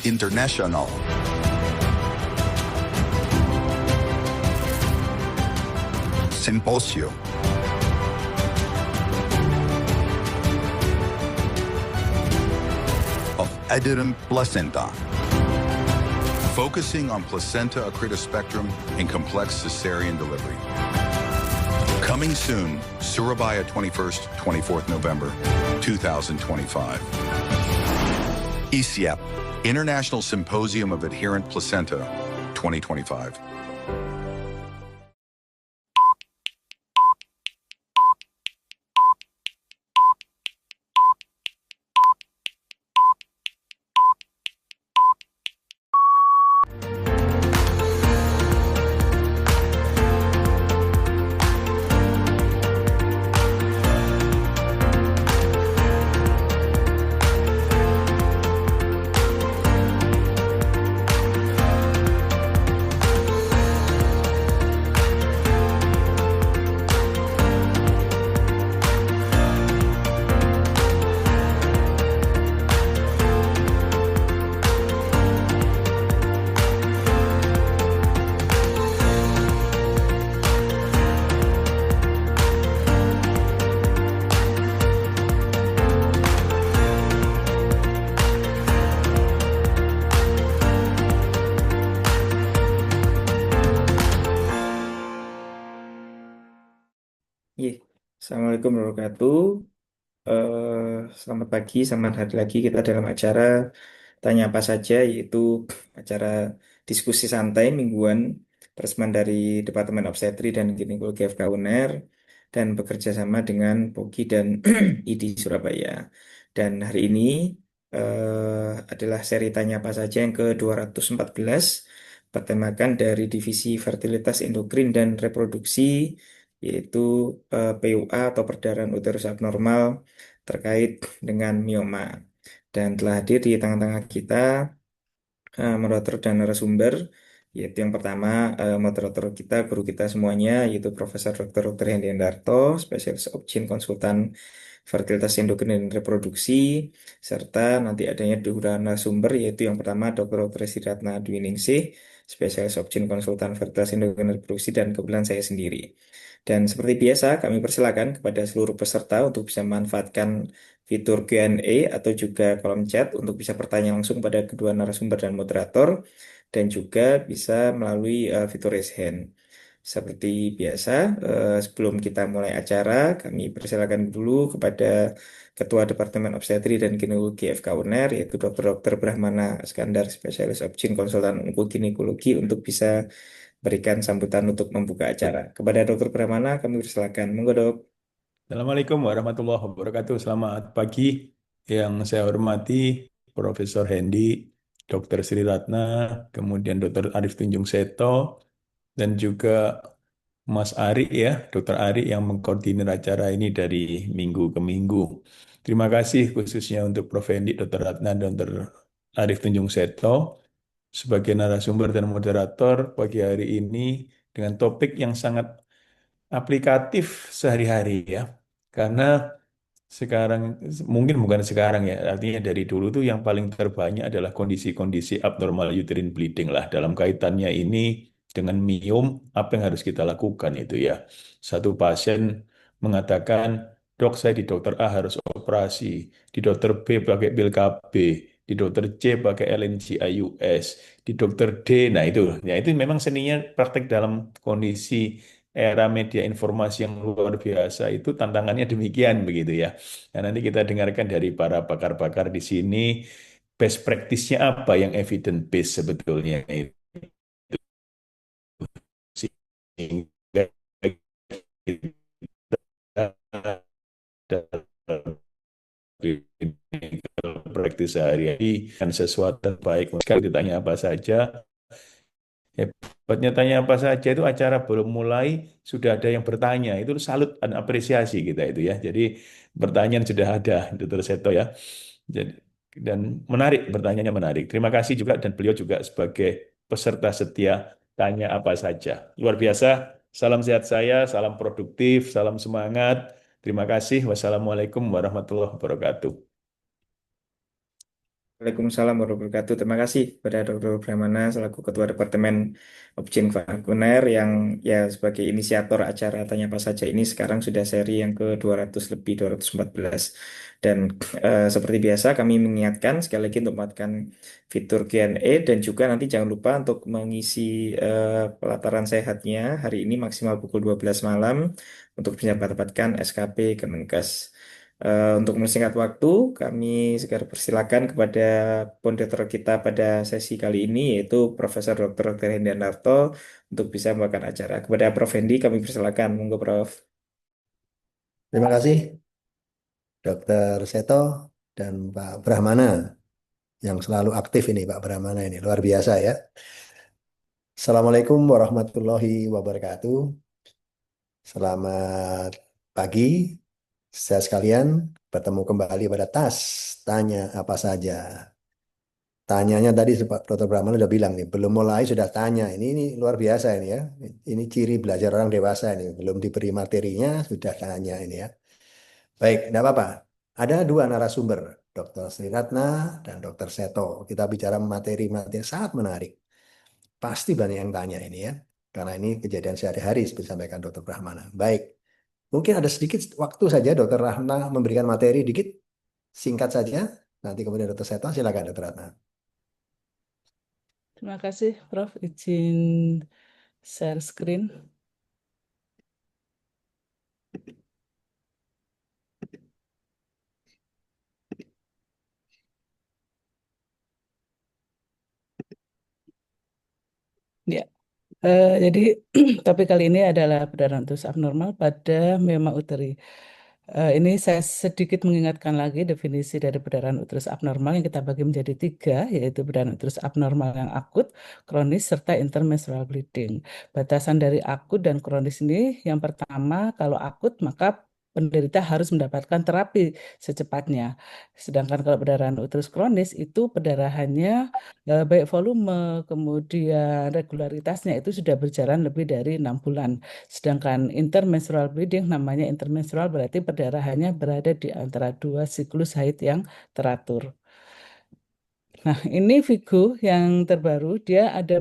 International. Symposio. Of Aderum Placenta. Focusing on placenta accreta spectrum in complex cesarean delivery. Coming soon, Surabaya 21st, 24th November, 2025. ISIAP, International Symposium of Adherent Placenta, 2025. Assalamualaikum warahmatullahi wabarakatuh. Selamat pagi, selamat hari lagi kita dalam acara Tanya Apa Saja, yaitu acara diskusi santai mingguan peresmian dari Departemen Obstetri dan Ginekologi FK UNER dan bekerja sama dengan POGI dan ID Surabaya. Dan hari ini adalah seri Tanya Apa Saja yang ke-214, bertemakan dari Divisi Fertilitas Endokrin dan Reproduksi, yaitu PUA atau perdarahan uterus abnormal terkait dengan mioma. Dan telah hadir di tengah-tengah kita moderator dan narasumber, yaitu yang pertama moderator kita, guru kita semuanya, yaitu Profesor Dr. Hendy Endarto, spesialis obgyn konsultan fertilitas endokrin dan reproduksi, serta nanti adanya dua narasumber, yaitu yang pertama Dr. Sri Ratna Dwiningsih, spesialis obgyn konsultan fertilitas endokrin dan reproduksi, dan kebetulan saya sendiri. Dan seperti biasa, kami persilakan kepada seluruh peserta untuk bisa memanfaatkan fitur Q&A atau juga kolom chat untuk bisa bertanya langsung pada kedua narasumber dan moderator, dan juga bisa melalui fitur raise hand. Seperti biasa, sebelum kita mulai acara, kami persilakan dulu kepada Ketua Departemen Obstetri dan Ginekologi FK UNER, yaitu Dr. Brahmana Iskandar, spesialis obgyn konsultan onkoginekologi, untuk bisa berikan sambutan untuk membuka acara. Kepada Dr. Brahmana, kami persilakan. Monggo, Dok. Assalamualaikum warahmatullahi wabarakatuh. Selamat pagi. Yang saya hormati Profesor Hendy, Dr. Sri Ratna, kemudian Dr. Arif Tunjung Seto, dan juga Mas Ari ya, Dr. Ari yang mengkoordinir acara ini dari minggu ke minggu. Terima kasih khususnya untuk Prof. Hendy, Dr. Ratna, dan Dr. Arif Tunjung Seto sebagai narasumber dan moderator pagi hari ini dengan topik yang sangat aplikatif sehari-hari ya. Karena sekarang, mungkin bukan sekarang ya, artinya dari dulu tuh yang paling terbanyak adalah kondisi-kondisi abnormal uterine bleeding lah. Dalam kaitannya ini dengan miom, apa yang harus kita lakukan itu ya. Satu pasien mengatakan, dok saya di dokter A harus operasi, di dokter B pakai pil KB, di dokter C pakai LNC-IUS, di dokter D, nah itu. Ya itu memang seninya praktek dalam kondisi era media informasi yang luar biasa itu tantangannya demikian begitu ya. Nah, nanti kita dengarkan dari para pakar-pakar di sini best practice-nya apa yang evidence based sebetulnya itu. Sehingga kita dalam praktis sehari-hari dan sesuatu yang baik. Sekali ditanya apa saja, hebatnya tanya apa saja itu acara belum mulai sudah ada yang bertanya, itu salut dan apresiasi kita itu ya. Jadi pertanyaan sudah ada, Dr. Seto ya. Jadi, dan menarik, pertanyaannya menarik. Terima kasih juga dan beliau juga sebagai peserta setia tanya apa saja. Luar biasa. Salam sehat saya, salam produktif, salam semangat. Terima kasih. Wassalamualaikum warahmatullahi wabarakatuh. Waalaikumsalam warahmatullahi wabarakatuh. Terima kasih kepada Dr. Brahmana selaku Ketua Departemen Objin yang ya sebagai inisiator acara Tanya Apa Saja ini sekarang sudah seri yang ke 200 lebih 214. Dan seperti biasa kami mengingatkan sekali lagi untuk memanfaatkan fitur Q&A dan juga nanti jangan lupa untuk mengisi pelataran sehatnya hari ini maksimal pukul 12 malam untuk bisa mendapatkan SKP Kemenkes. Untuk mempersingkat waktu, kami segera persilakan kepada moderator kita pada sesi kali ini, yaitu Profesor Dr. Hendi Narto, untuk bisa membawakan acara. Kepada Prof. Hendi, kami persilakan. Monggo, Prof. Terima kasih Dr. Seto dan Pak Brahmana yang selalu aktif ini Pak Brahmana ini luar biasa ya. Assalamualaikum warahmatullahi wabarakatuh. Selamat pagi, saya sekalian bertemu kembali pada tas tanya apa saja. Tanyanya tadi Pak Dr. Brahmana udah bilang nih, belum mulai sudah tanya. Ini luar biasa ini ya. Ini ciri belajar orang dewasa ini. Belum diberi materinya sudah tanya ini ya. Baik, tidak apa-apa. Ada dua narasumber, Dr. Sri Ratna dan Dr. Seto. Kita bicara materi-materi yang sangat menarik. Pasti banyak yang tanya ini ya. Karena ini kejadian sehari-hari seperti disampaikan Dr. Brahmana. Baik, mungkin ada sedikit waktu saja Dr. Ratna memberikan materi dikit, singkat saja. Nanti kemudian Dr. Seto, silakan Dr. Ratna. Terima kasih, Prof. Izin share screen. Ya, jadi topik kali ini adalah perdarahan uterus abnormal pada mioma uteri. Ini saya sedikit mengingatkan lagi definisi dari perdarahan uterus abnormal yang kita bagi menjadi tiga, yaitu perdarahan uterus abnormal yang akut, kronis, serta intermenstrual bleeding. Batasan dari akut dan kronis ini yang pertama, kalau akut maka penderita harus mendapatkan terapi secepatnya. Sedangkan kalau perdarahan uterus kronis itu perdarahannya baik volume kemudian regularitasnya itu sudah berjalan lebih dari 6 bulan. Sedangkan intermenstrual bleeding namanya intermenstrual berarti perdarahannya berada di antara dua siklus haid yang teratur. Nah, ini Vigo yang terbaru, dia ada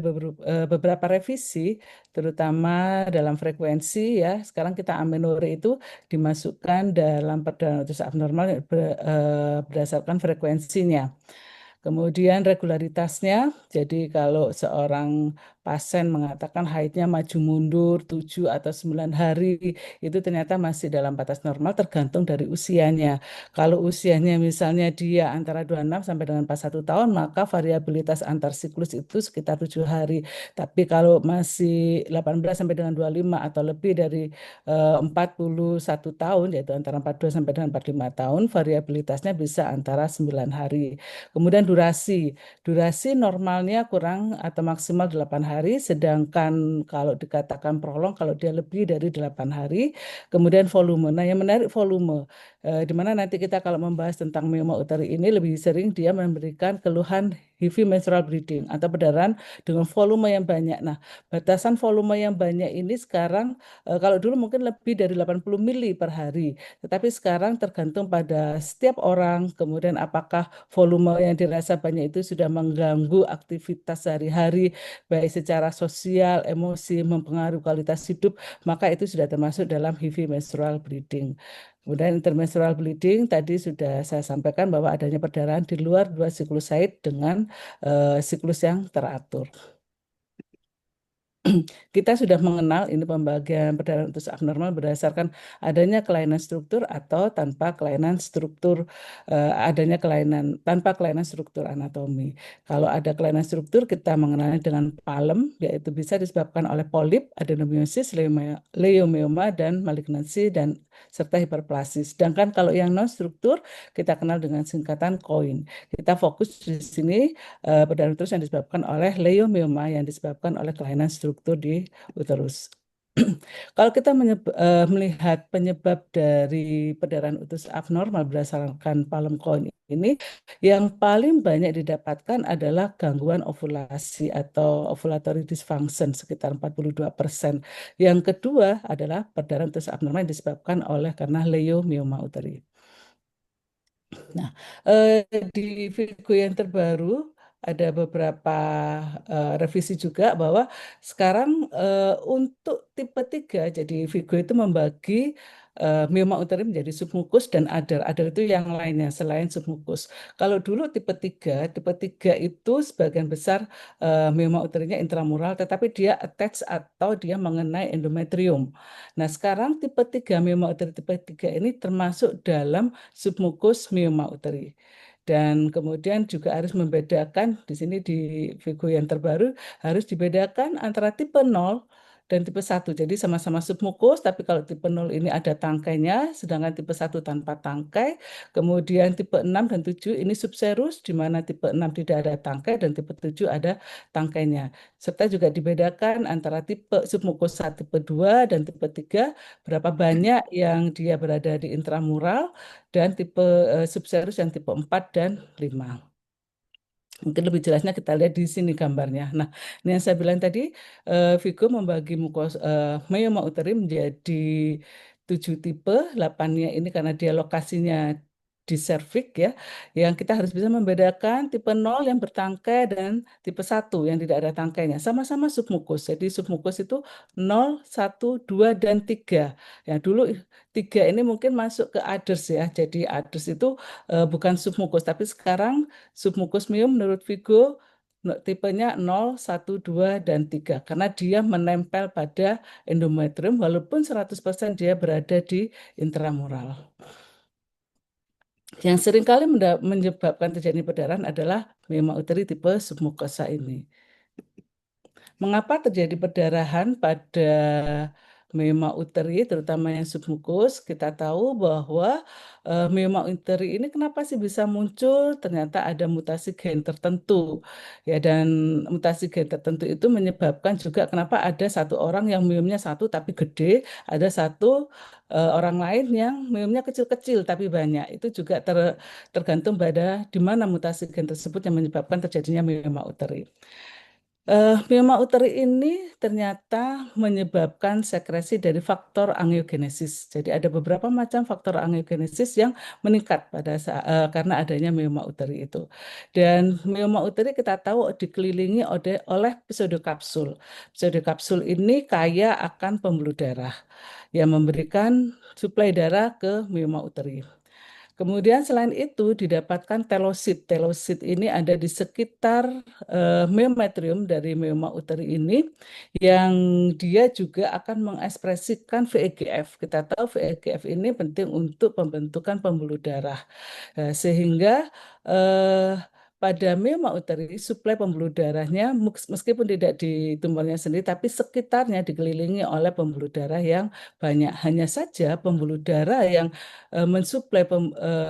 beberapa revisi, terutama dalam frekuensi ya. Sekarang kita amenorrhea itu dimasukkan dalam perdarahan uterus abnormal berdasarkan frekuensinya. Kemudian regularitasnya, jadi kalau seorang pasien mengatakan haidnya maju mundur 7 atau 9 hari, itu ternyata masih dalam batas normal tergantung dari usianya. Kalau usianya misalnya dia antara 26 sampai dengan 41 tahun, maka variabilitas antar siklus itu sekitar 7 hari. Tapi kalau masih 18 sampai dengan 25 atau lebih dari 41 tahun, yaitu antara 42 sampai dengan 45 tahun, variabilitasnya bisa antara 9 hari. Kemudian durasi normalnya kurang atau maksimal 8 hari, sedangkan kalau dikatakan prolong kalau dia lebih dari 8 hari. Kemudian volume. Nah, yang menarik volume. Di mana nanti kita kalau membahas tentang mioma uteri ini lebih sering dia memberikan keluhan heavy menstrual bleeding atau perdarahan dengan volume yang banyak. Nah, batasan volume yang banyak ini sekarang kalau dulu mungkin lebih dari 80 mili per hari, tetapi sekarang tergantung pada setiap orang, kemudian apakah volume yang dirasa banyak itu sudah mengganggu aktivitas sehari-hari, baik secara sosial, emosi, mempengaruhi kualitas hidup, maka itu sudah termasuk dalam heavy menstrual bleeding. Kemudian intermenstrual bleeding tadi sudah saya sampaikan bahwa adanya perdarahan di luar dua siklus haid dengan siklus yang teratur. Kita sudah mengenal ini pembagian perdarahan uterus abnormal berdasarkan adanya kelainan struktur atau tanpa kelainan struktur, adanya kelainan tanpa kelainan struktur anatomi. Kalau ada kelainan struktur, kita mengenalnya dengan palem, yaitu bisa disebabkan oleh polip, adenomyosis, leiomioma, dan malignansi dan serta hiperplasi. Sedangkan kalau yang non struktur, kita kenal dengan singkatan COIN. Kita fokus di sini perdarahan uterus yang disebabkan oleh leiomioma yang disebabkan oleh kelainan struktur di uterus. Kalau kita melihat penyebab dari perdarahan uterus abnormal berdasarkan Palm Coin ini, yang paling banyak didapatkan adalah gangguan ovulasi atau ovulatory dysfunction sekitar 42%. Yang kedua adalah perdarahan uterus abnormal yang disebabkan oleh karena leiomioma uteri. Nah, di Vigo yang terbaru ada beberapa revisi juga bahwa sekarang untuk tipe 3, jadi Vigo itu membagi mioma uteri menjadi submukus dan adar. Adar itu yang lainnya selain submukus. Kalau dulu tipe 3 itu sebagian besar mioma uterinya intramural, tetapi dia attach atau dia mengenai endometrium. Nah, sekarang tipe 3 mioma uteri tipe 3 ini termasuk dalam submukus mioma uteri. Dan kemudian juga harus membedakan di sini di Vigo yang terbaru harus dibedakan antara tipe 0 dan tipe 1. Jadi sama-sama submukus, tapi kalau tipe 0 ini ada tangkainya, sedangkan tipe 1 tanpa tangkai. Kemudian tipe 6 dan 7 ini subserus, di mana tipe 6 tidak ada tangkai dan tipe 7 ada tangkainya. Serta juga dibedakan antara tipe submukosa tipe 2 dan tipe 3, berapa banyak yang dia berada di intramural, dan tipe subserus yang tipe 4 dan 5. Mungkin lebih jelasnya kita lihat di sini gambarnya. Nah, ini yang saya bilang tadi, Vigo membagi myoma uteri menjadi 7 tipe, 8-nya ini karena dia lokasinya di serviks ya, yang kita harus bisa membedakan tipe 0 yang bertangkai dan tipe 1 yang tidak ada tangkainya. Sama-sama submukus. Jadi submukus itu 0, 1, 2, dan 3. Ya, dulu 3 ini mungkin masuk ke others ya. Jadi others itu bukan submukus, tapi sekarang submukus miom menurut Vigo tipenya 0, 1, 2, dan 3 karena dia menempel pada endometrium walaupun 100% dia berada di intramural. Yang seringkali menyebabkan terjadi perdarahan adalah mioma uteri tipe submukosa ini. Mengapa terjadi perdarahan pada mioma uteri, terutama yang submukus? Kita tahu bahwa mioma uteri ini kenapa sih bisa muncul? Ternyata ada mutasi gen tertentu, ya, dan mutasi gen tertentu itu menyebabkan juga kenapa ada satu orang yang miomnya satu tapi gede, ada satu orang lain yang miomnya kecil-kecil tapi banyak. Itu juga tergantung pada di mana mutasi gen tersebut yang menyebabkan terjadinya mioma uteri. Mioma uteri ini ternyata menyebabkan sekresi dari faktor angiogenesis. Jadi ada beberapa macam faktor angiogenesis yang meningkat karena adanya mioma uteri itu. Dan mioma uteri kita tahu dikelilingi oleh pseudokapsul. Pseudokapsul ini kaya akan pembuluh darah yang memberikan suplai darah ke mioma uteri. Kemudian selain itu didapatkan telosit. Telosit ini ada di sekitar myometrium dari myoma uteri ini yang dia juga akan mengekspresikan VEGF. Kita tahu VEGF ini penting untuk pembentukan pembuluh darah. Sehingga pada myoma uteri suplai pembuluh darahnya meskipun tidak di tumornya sendiri tapi sekitarnya dikelilingi oleh pembuluh darah yang banyak. Hanya saja pembuluh darah yang mensuplai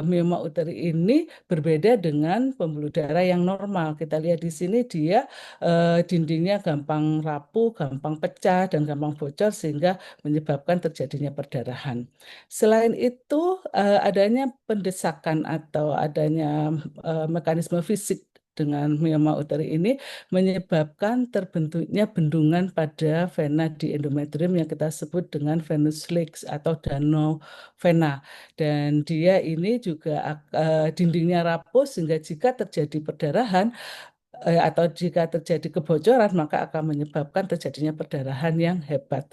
mioma uteri ini berbeda dengan pembuluh darah yang normal. Kita lihat di sini dia dindingnya gampang rapuh, gampang pecah, dan gampang bocor sehingga menyebabkan terjadinya perdarahan. Selain itu adanya pendesakan atau adanya mekanisme fisik dengan mioma uteri ini menyebabkan terbentuknya bendungan pada vena di endometrium yang kita sebut dengan venous leaks atau danau vena. Dan dia ini juga dindingnya rapuh sehingga jika terjadi perdarahan atau jika terjadi kebocoran maka akan menyebabkan terjadinya perdarahan yang hebat.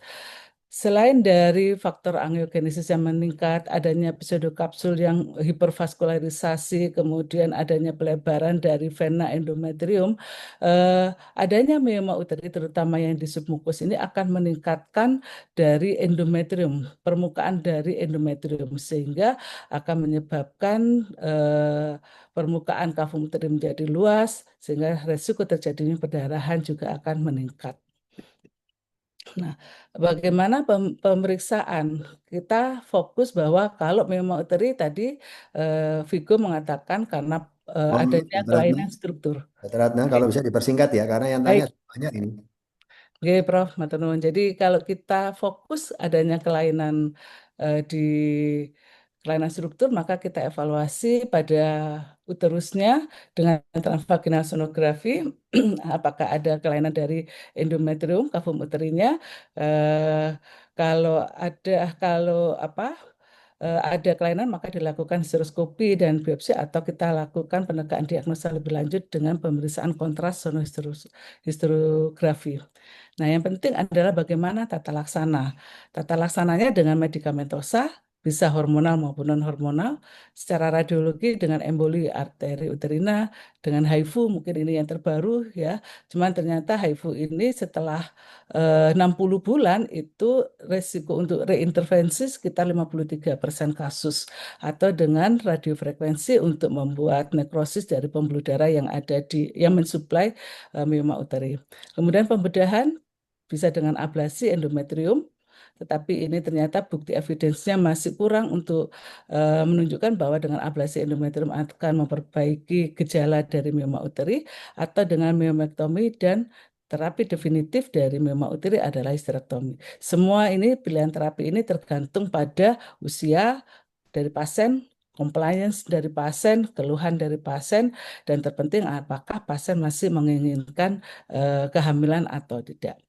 Selain dari faktor angiogenesis yang meningkat, adanya pseudokapsul yang hipervaskularisasi, kemudian adanya pelebaran dari vena endometrium, adanya mioma uteri terutama yang di submukus ini akan meningkatkan dari endometrium, permukaan dari endometrium sehingga akan menyebabkan permukaan kavum uteri menjadi luas sehingga resiko terjadinya perdarahan juga akan meningkat. Nah, bagaimana pemeriksaan? Kita fokus bahwa kalau mioma uteri tadi Vigo mengatakan karena adanya Dr. Ratna, kelainan struktur. Dr. Ratna, kalau bisa dipersingkat ya, karena yang tanya Baik, banyak ini. oke, Prof. Matur nuwun. Jadi kalau kita fokus adanya kelainan di kelainan struktur, maka kita evaluasi pada uterusnya dengan transvaginal sonografi, apakah ada kelainan dari endometrium, kavum uterinya. Kalau ada, kalau apa? ada kelainan maka dilakukan histeroskopi dan biopsi atau kita lakukan penegaan diagnosa lebih lanjut dengan pemeriksaan kontras histerografi. Nah, yang penting adalah bagaimana tata laksana. Tata laksananya dengan medikamentosa, bisa hormonal maupun non-hormonal, secara radiologi dengan emboli arteri uterina, dengan HIFU mungkin ini yang terbaru ya. Cuman ternyata HIFU ini setelah 60 bulan itu resiko untuk reintervensi sekitar 53% kasus atau dengan radiofrekuensi untuk membuat nekrosis dari pembuluh darah yang ada yang mensuplai mioma uteri. Kemudian pembedahan bisa dengan ablasi endometrium, tetapi ini ternyata bukti evidensnya masih kurang untuk menunjukkan bahwa dengan ablasi endometrium akan memperbaiki gejala dari mioma uteri atau dengan miomektomi dan terapi definitif dari mioma uteri adalah histerektomi. Semua ini pilihan terapi ini tergantung pada usia dari pasien, compliance dari pasien, keluhan dari pasien, dan terpenting apakah pasien masih menginginkan kehamilan atau tidak.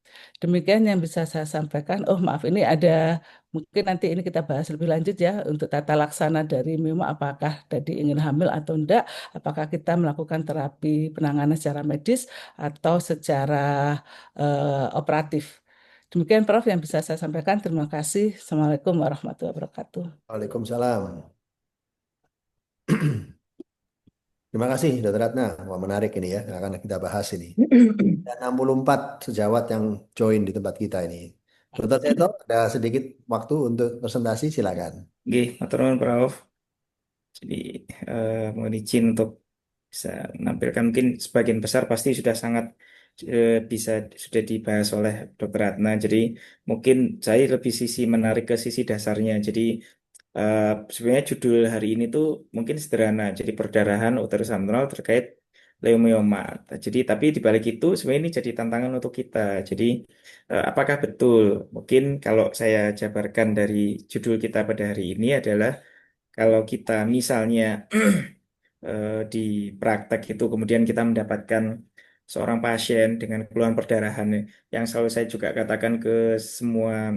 Demikian yang bisa saya sampaikan. Oh maaf, ini ada mungkin nanti ini kita bahas lebih lanjut ya untuk tata laksana dari MIMA apakah tadi ingin hamil atau enggak, apakah kita melakukan terapi penanganan secara medis atau secara operatif. Demikian Prof yang bisa saya sampaikan. Terima kasih. Assalamualaikum warahmatullahi wabarakatuh. Waalaikumsalam. Terima kasih, Dr. Ratna. Wah, menarik ini ya, yang akan kita bahas ini. Ada 64 sejawat yang join di tempat kita ini. Dr. Seto, ada sedikit waktu untuk presentasi, silakan. Oke, matur nuwun Prof. Jadi mohon izin untuk bisa menampilkan mungkin sebagian besar pasti sudah sangat bisa sudah dibahas oleh Dr. Ratna. Jadi mungkin saya lebih sisi menarik ke sisi dasarnya. Jadi sebenarnya judul hari ini tuh mungkin sederhana. Jadi perdarahan uterus abnormal terkait leukemioma. Jadi tapi di balik itu sebenarnya ini jadi tantangan untuk kita. Jadi apakah betul? Mungkin kalau saya jabarkan dari judul kita pada hari ini adalah kalau kita misalnya di praktek itu kemudian kita mendapatkan seorang pasien dengan keluhan perdarahan yang selalu saya juga katakan ke semua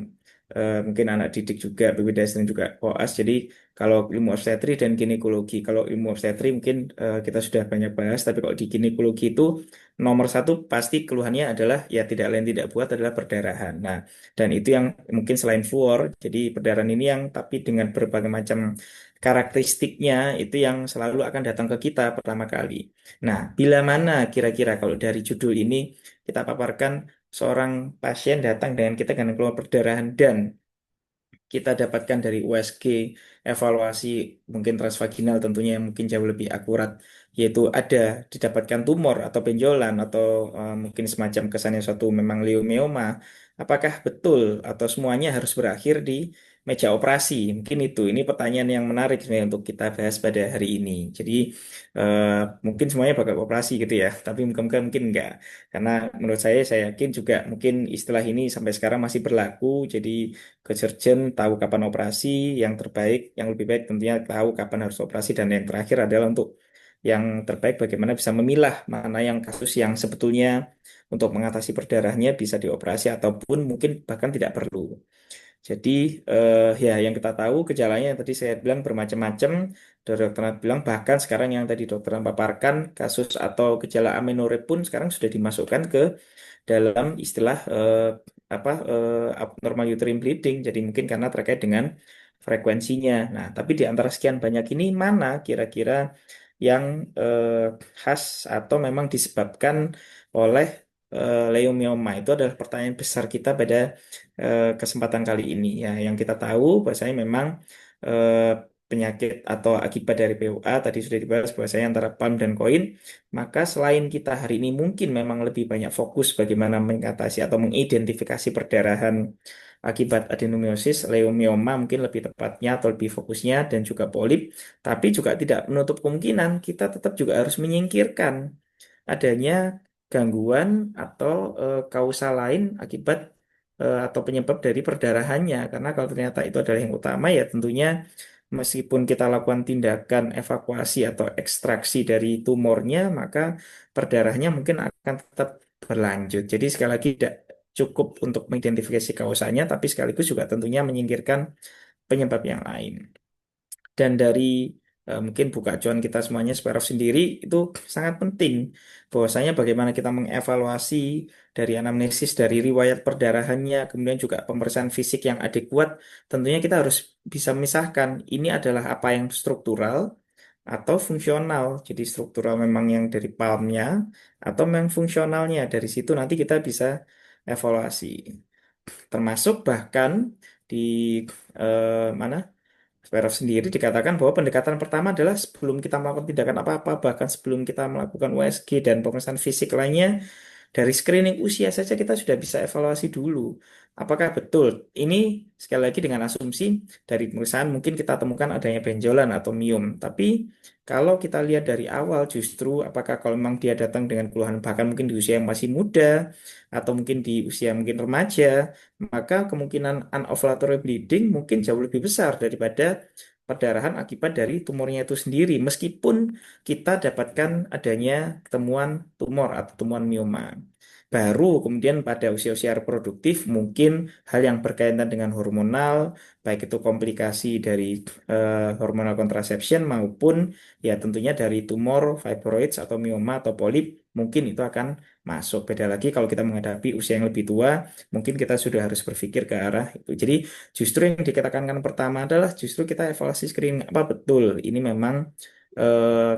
mungkin anak didik juga BPDS dan juga koas. Jadi kalau ilmu obstetri dan ginekologi, kalau ilmu obstetri mungkin kita sudah banyak bahas, tapi kalau di ginekologi itu nomor satu pasti keluhannya adalah ya tidak lain tidak buat adalah perdarahan. Nah, dan itu yang mungkin selain fluor, jadi perdarahan ini yang tapi dengan berbagai macam karakteristiknya itu yang selalu akan datang ke kita pertama kali. Nah, bila mana kira-kira kalau dari judul ini kita paparkan seorang pasien datang dengan kita dengan keluhan perdarahan dan kita dapatkan dari USG evaluasi mungkin transvaginal tentunya yang mungkin jauh lebih akurat yaitu ada didapatkan tumor atau benjolan atau mungkin semacam kesannya suatu memang leukemioma apakah betul atau semuanya harus berakhir di meja operasi mungkin itu ini pertanyaan yang menarik sebenarnya untuk kita bahas pada hari ini jadi eh, mungkin semuanya bakal operasi gitu ya tapi mungkin enggak karena menurut saya yakin juga mungkin istilah ini sampai sekarang masih berlaku jadi ke surgeon tahu kapan operasi yang terbaik, yang lebih baik tentunya tahu kapan harus operasi dan yang terakhir adalah untuk yang terbaik bagaimana bisa memilah mana yang kasus yang sebetulnya untuk mengatasi perdarahannya bisa dioperasi ataupun mungkin bahkan tidak perlu. Jadi ya yang kita tahu gejalanya yang tadi saya bilang bermacam-macam. Dokter bilang bahkan sekarang yang tadi dokter paparkan kasus atau gejala amenorrhea pun sekarang sudah dimasukkan ke dalam istilah abnormal uterine bleeding. Jadi mungkin karena terkait dengan frekuensinya. Nah, tapi di antara sekian banyak ini mana kira-kira yang khas atau memang disebabkan oleh leukemioma itu adalah pertanyaan besar kita pada kesempatan kali ini ya. Yang kita tahu bahwasanya memang eh, penyakit atau akibat dari PUA tadi sudah dibahas bahwasanya antara palm dan koin maka selain kita hari ini mungkin memang lebih banyak fokus bagaimana mengatasi atau mengidentifikasi perdarahan akibat adenomyosis, leukemioma mungkin lebih tepatnya atau lebih fokusnya dan juga polip, tapi juga tidak menutup kemungkinan kita tetap juga harus menyingkirkan adanya gangguan atau kausa lain akibat atau penyebab dari perdarahannya. Karena kalau ternyata itu adalah yang utama ya tentunya meskipun kita lakukan tindakan evakuasi atau ekstraksi dari tumornya, maka perdarahannya mungkin akan tetap berlanjut. Jadi sekali lagi tidak cukup untuk mengidentifikasi kausanya, tapi sekaligus juga tentunya menyingkirkan penyebab yang lain. Dan dari mungkin buka acuan kita semuanya Sparrow sendiri itu sangat penting bahwasanya bagaimana kita mengevaluasi dari anamnesis, dari riwayat perdarahannya, kemudian juga pemeriksaan fisik yang adekuat. Tentunya kita harus bisa memisahkan ini adalah apa yang struktural atau fungsional. Jadi struktural memang yang dari palmnya atau memang fungsionalnya. Dari situ nanti kita bisa evaluasi. Termasuk bahkan di mana Zverev sendiri dikatakan bahwa pendekatan pertama adalah sebelum kita melakukan tindakan apa-apa, bahkan sebelum kita melakukan USG dan pemeriksaan fisik lainnya, dari screening usia saja kita sudah bisa evaluasi dulu. Apakah betul? Ini sekali lagi dengan asumsi dari pemeriksaan mungkin kita temukan adanya benjolan atau miom. Tapi kalau kita lihat dari awal justru apakah kalau memang dia datang dengan keluhan bahkan mungkin di usia yang masih muda atau mungkin di usia mungkin remaja, maka kemungkinan anovulatory bleeding mungkin jauh lebih besar daripada perdarahan akibat dari tumornya itu sendiri, meskipun kita dapatkan adanya temuan tumor atau temuan mioma. Baru kemudian pada usia-usia reproduktif mungkin hal yang berkaitan dengan hormonal, baik itu komplikasi dari hormonal contraception maupun ya tentunya dari tumor, fibroids atau mioma atau polip, mungkin itu akan masuk. Beda lagi kalau kita menghadapi usia yang lebih tua, mungkin kita sudah harus berpikir ke arah itu. Jadi justru yang dikatakan pertama adalah justru kita evaluasi screening apa betul ini memang eh,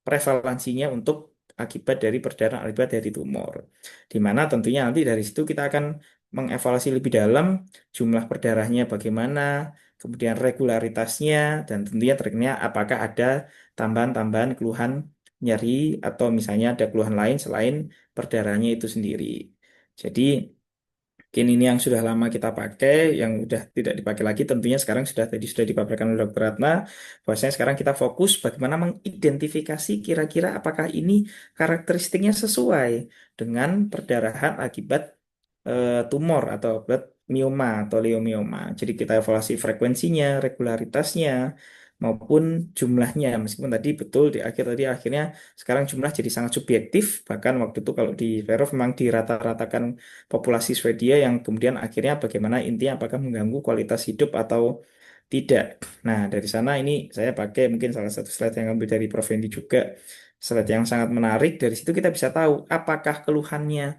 prevalensinya untuk akibat dari perdarahan akibat dari tumor. Di mana tentunya nanti dari situ kita akan mengevaluasi lebih dalam jumlah perdarahannya bagaimana, kemudian regularitasnya, dan tentunya terkena apakah ada tambahan-tambahan keluhan nyeri atau misalnya ada keluhan lain selain perdarahannya itu sendiri. Jadi mungkin ini yang sudah lama kita pakai, yang sudah tidak dipakai lagi tentunya sekarang sudah dipaparkan oleh Dr. Ratna, bahwasanya sekarang kita fokus bagaimana mengidentifikasi kira-kira apakah ini karakteristiknya sesuai dengan perdarahan akibat tumor atau akibat mioma atau leomioma. Jadi kita evaluasi frekuensinya, regularitasnya, maupun jumlahnya. Meskipun tadi betul di akhir tadi akhirnya sekarang jumlah jadi sangat subjektif. Bahkan waktu itu kalau di Verov memang dirata-ratakan populasi Swedia yang kemudian akhirnya bagaimana intinya apakah mengganggu kualitas hidup atau tidak. Nah, dari sana ini saya pakai mungkin salah satu slide yang ambil dari Prof. Hendy juga. Slide yang sangat menarik. Dari situ kita bisa tahu apakah keluhannya.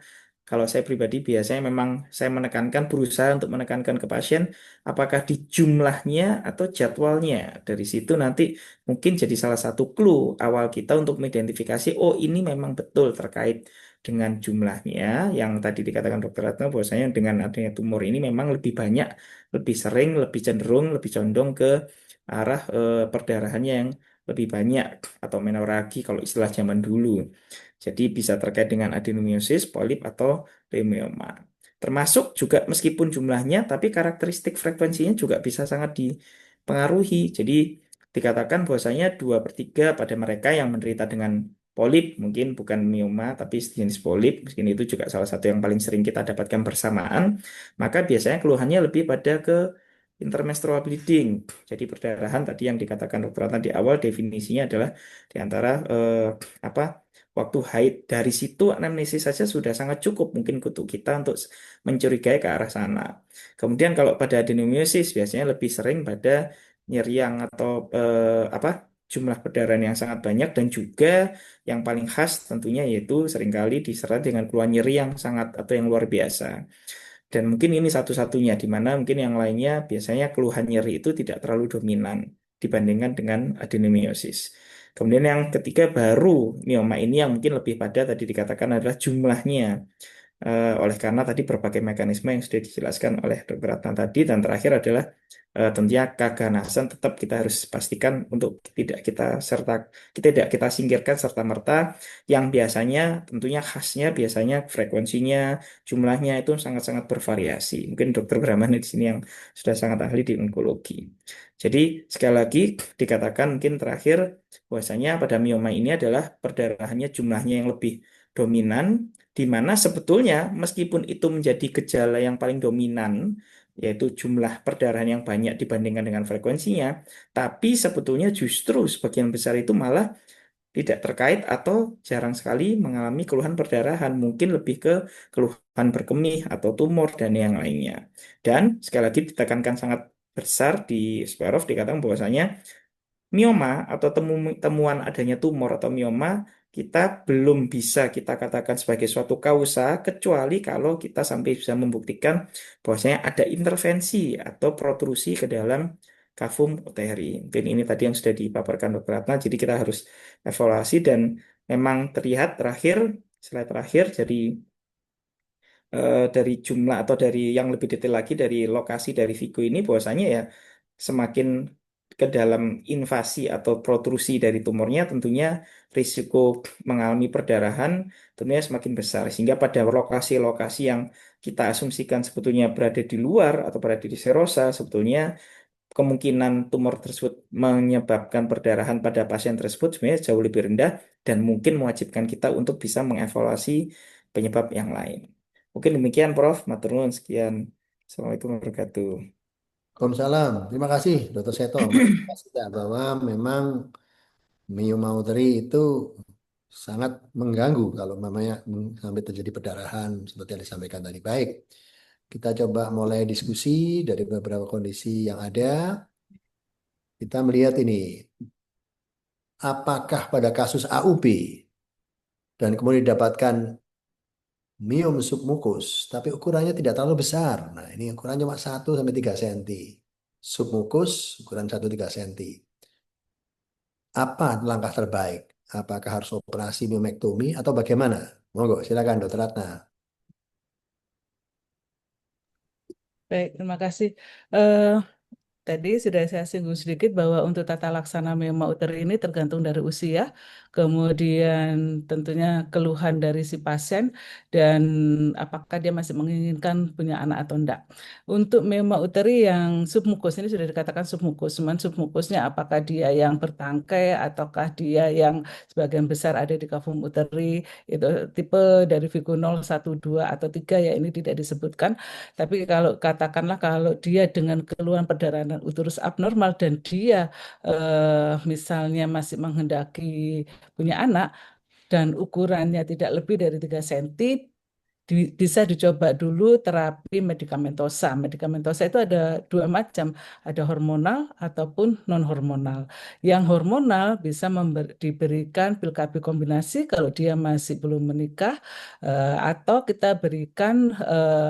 Kalau saya pribadi biasanya memang saya menekankan, berusaha untuk menekankan ke pasien apakah di jumlahnya atau jadwalnya. Dari situ nanti mungkin jadi salah satu clue awal kita untuk mengidentifikasi, oh ini memang betul terkait dengan jumlahnya yang tadi dikatakan Dokter Ratna bahwasanya dengan adanya tumor ini memang lebih banyak, lebih sering, lebih cenderung, lebih condong ke arah perdarahannya yang lebih banyak atau menoragi kalau istilah zaman dulu. Jadi bisa terkait dengan adenomyosis, polip atau leukemia. Termasuk juga meskipun jumlahnya, tapi karakteristik frekuensinya juga bisa sangat dipengaruhi. Jadi dikatakan bahwasanya 2/3 pada mereka yang menderita dengan polip, mungkin bukan mioma, tapi jenis polip, mungkin itu juga salah satu yang paling sering kita dapatkan bersamaan, maka biasanya keluhannya lebih pada ke intermenstrual bleeding. Jadi perdarahan tadi yang dikatakan dokter Ratna di awal definisinya adalah di antara apa waktu haid. Dari situ anamnesis saja sudah sangat cukup mungkin untuk kita untuk mencurigai ke arah sana. Kemudian kalau pada adenomyosis biasanya lebih sering pada nyeriang atau jumlah perdarahan yang sangat banyak dan juga yang paling khas tentunya yaitu seringkali disertai dengan keluhan nyeri yang sangat atau yang luar biasa. Dan mungkin ini satu-satunya di mana mungkin yang lainnya biasanya keluhan nyeri itu tidak terlalu dominan dibandingkan dengan adenomyosis. Kemudian yang ketiga baru mioma ini yang mungkin lebih pada tadi dikatakan adalah jumlahnya. Oleh karena tadi berbagai mekanisme yang sudah dijelaskan oleh Dr. Ratna tadi dan terakhir adalah tentunya keganasan tetap kita harus pastikan untuk tidak kita singkirkan serta merta yang biasanya tentunya khasnya biasanya frekuensinya jumlahnya itu sangat-sangat bervariasi. Mungkin Dokter Brahmana di sini yang sudah sangat ahli di onkologi. Jadi sekali lagi dikatakan mungkin terakhir bahwasanya pada mioma ini adalah perdarahannya jumlahnya yang lebih dominan di mana sebetulnya meskipun itu menjadi gejala yang paling dominan, yaitu jumlah perdarahan yang banyak dibandingkan dengan frekuensinya, tapi sebetulnya justru sebagian besar itu malah tidak terkait atau jarang sekali mengalami keluhan perdarahan, mungkin lebih ke keluhan berkemih atau tumor dan yang lainnya. Dan sekali lagi ditekankan sangat besar di Sparrow dikatakan bahwasanya mioma atau temuan adanya tumor atau mioma kita belum bisa kita katakan sebagai suatu kausa kecuali kalau kita sampai bisa membuktikan bahwasanya ada intervensi atau protrusi ke dalam kafum uteri. Mungkin ini tadi yang sudah dipaparkan Dr. Ratna, jadi kita harus evaluasi dan memang terlihat terakhir, slide terakhir dari jumlah atau dari yang lebih detail lagi dari lokasi dari Vigo ini bahwasanya ya semakin ke dalam invasi atau protrusi dari tumornya tentunya risiko mengalami perdarahan tentunya semakin besar sehingga pada lokasi-lokasi yang kita asumsikan sebetulnya berada di luar atau berada di serosa sebetulnya kemungkinan tumor tersebut menyebabkan perdarahan pada pasien tersebut sebenarnya jauh lebih rendah dan mungkin mewajibkan kita untuk bisa mengevaluasi penyebab yang lain. Mungkin demikian, Prof. Matur nuwun, sekian. Assalamualaikum warahmatullahi wabarakatuh. Waalaikumsalam. Terima kasih, Dr. Seto. Menegaskan kita bahwa memang myomauteri itu sangat mengganggu kalau namanya sampai terjadi perdarahan seperti yang disampaikan tadi. Baik, kita coba mulai diskusi dari beberapa kondisi yang ada. Kita melihat ini, apakah pada kasus AUP dan kemudian didapatkan miom submukus, tapi ukurannya tidak terlalu besar. Nah, ini ukurannya cuma 1 sampai 3 cm. Submukus ukuran 1 3 cm. Apa langkah terbaik? Apakah harus operasi miomektomi atau bagaimana? Monggo, silakan Dokter Ratna. Baik, terima kasih. Eh, Tadi sudah saya singgung sedikit bahwa untuk tata laksana memauter ini tergantung dari usia, kemudian tentunya keluhan dari si pasien, dan apakah dia masih menginginkan punya anak atau enggak. Untuk memauteri yang submukus ini sudah dikatakan submukus, cuman submukusnya apakah dia yang bertangkai ataukah dia yang sebagian besar ada di kafum uteri, itu tipe dari Vigo 0, 1, 2, atau 3 ya ini tidak disebutkan. Tapi kalau katakanlah kalau dia dengan keluhan perdarahan uterus abnormal dan dia misalnya masih menghendaki punya anak dan ukurannya tidak lebih dari 3 cm, bisa dicoba dulu terapi medikamentosa. Medikamentosa itu ada dua macam, ada hormonal ataupun non hormonal. Yang hormonal bisa diberikan pil KB kombinasi kalau dia masih belum menikah, atau kita berikan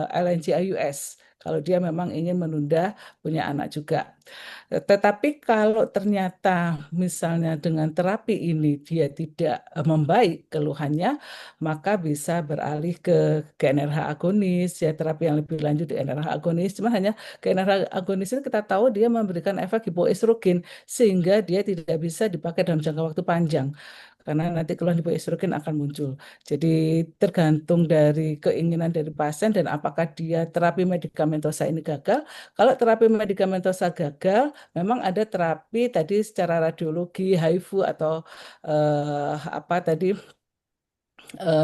LNG IUS kalau dia memang ingin menunda punya anak juga. Tetapi kalau ternyata misalnya dengan terapi ini dia tidak membaik keluhannya, maka bisa beralih ke GnRH agonis, ya terapi yang lebih lanjut di GnRH agonis. Cuma hanya GnRH agonis ini kita tahu dia memberikan efek hipoestrogen sehingga dia tidak bisa dipakai dalam jangka waktu panjang. Karena nanti keluhan hipoestrogen akan muncul. Jadi tergantung dari keinginan dari pasien dan apakah dia terapi medikamentosa ini gagal. Kalau terapi medikamentosa gagal, memang ada terapi tadi secara radiologi, HIFU atau apa tadi,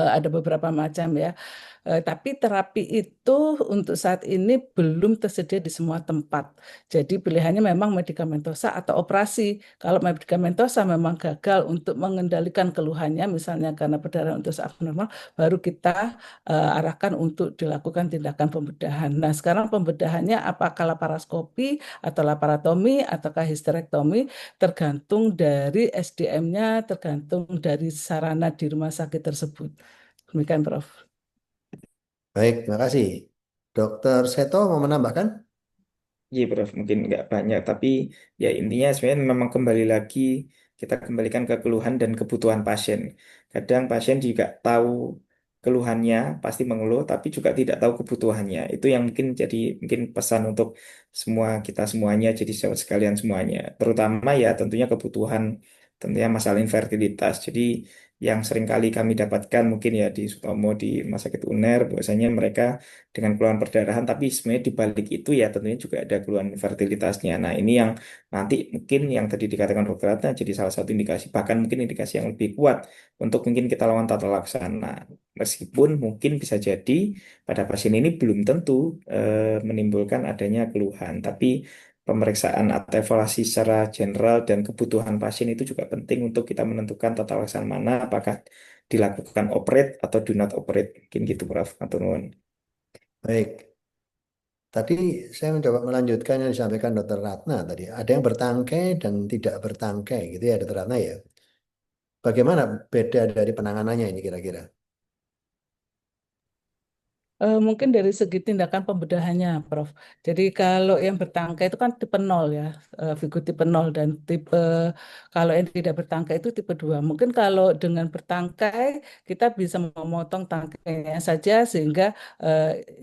ada beberapa macam ya. Tapi terapi itu untuk saat ini belum tersedia di semua tempat. Jadi pilihannya memang medikamentosa atau operasi. Kalau medikamentosa memang gagal untuk mengendalikan keluhannya, misalnya karena perdarahan uterus abnormal, baru kita arahkan untuk dilakukan tindakan pembedahan. Nah, sekarang pembedahannya apakah laparoskopi atau laparotomi ataukah histerektomi, tergantung dari SDM-nya, tergantung dari sarana di rumah sakit tersebut. Demikian, Prof. Baik, terima kasih. Dokter Seto mau menambahkan? Iya, Prof. Mungkin nggak banyak, tapi ya intinya sebenarnya memang kembali lagi kita kembalikan ke keluhan dan kebutuhan pasien. Kadang pasien juga tahu keluhannya, pasti mengeluh, tapi juga tidak tahu kebutuhannya. Itu yang mungkin jadi mungkin pesan untuk semua kita semuanya, jadi sahabat sekalian semuanya. Terutama ya tentunya kebutuhan, tentunya masalah infertilitas. Jadi yang sering kali kami dapatkan mungkin ya di Sutomo, di Rumah Sakit UNER, bahwasanya mereka dengan keluhan perdarahan, tapi sebenarnya di balik itu ya tentunya juga ada keluhan fertilitasnya. Nah, ini yang nanti mungkin yang tadi dikatakan dokter Ratna jadi salah satu indikasi, bahkan mungkin indikasi yang lebih kuat untuk mungkin kita lawan tata laksana. Meskipun mungkin bisa jadi pada pasien ini belum tentu menimbulkan adanya keluhan, tapi pemeriksaan atau evaluasi secara general dan kebutuhan pasien itu juga penting untuk kita menentukan tata laksana mana, apakah dilakukan operate atau do not operate. Mungkin gitu, Prof. Atau nuwun. Baik. Tadi saya mencoba melanjutkan yang disampaikan Dokter Ratna tadi. Ada yang bertangkai dan tidak bertangkai gitu ya Dokter Ratna ya. Bagaimana beda dari penanganannya ini kira-kira? Mungkin dari segi tindakan pembedahannya, Prof. Jadi kalau yang bertangkai itu kan tipe nol ya, figur tipe nol dan tipe kalau yang tidak bertangkai itu tipe 2. Mungkin kalau dengan bertangkai kita bisa memotong tangkainya saja sehingga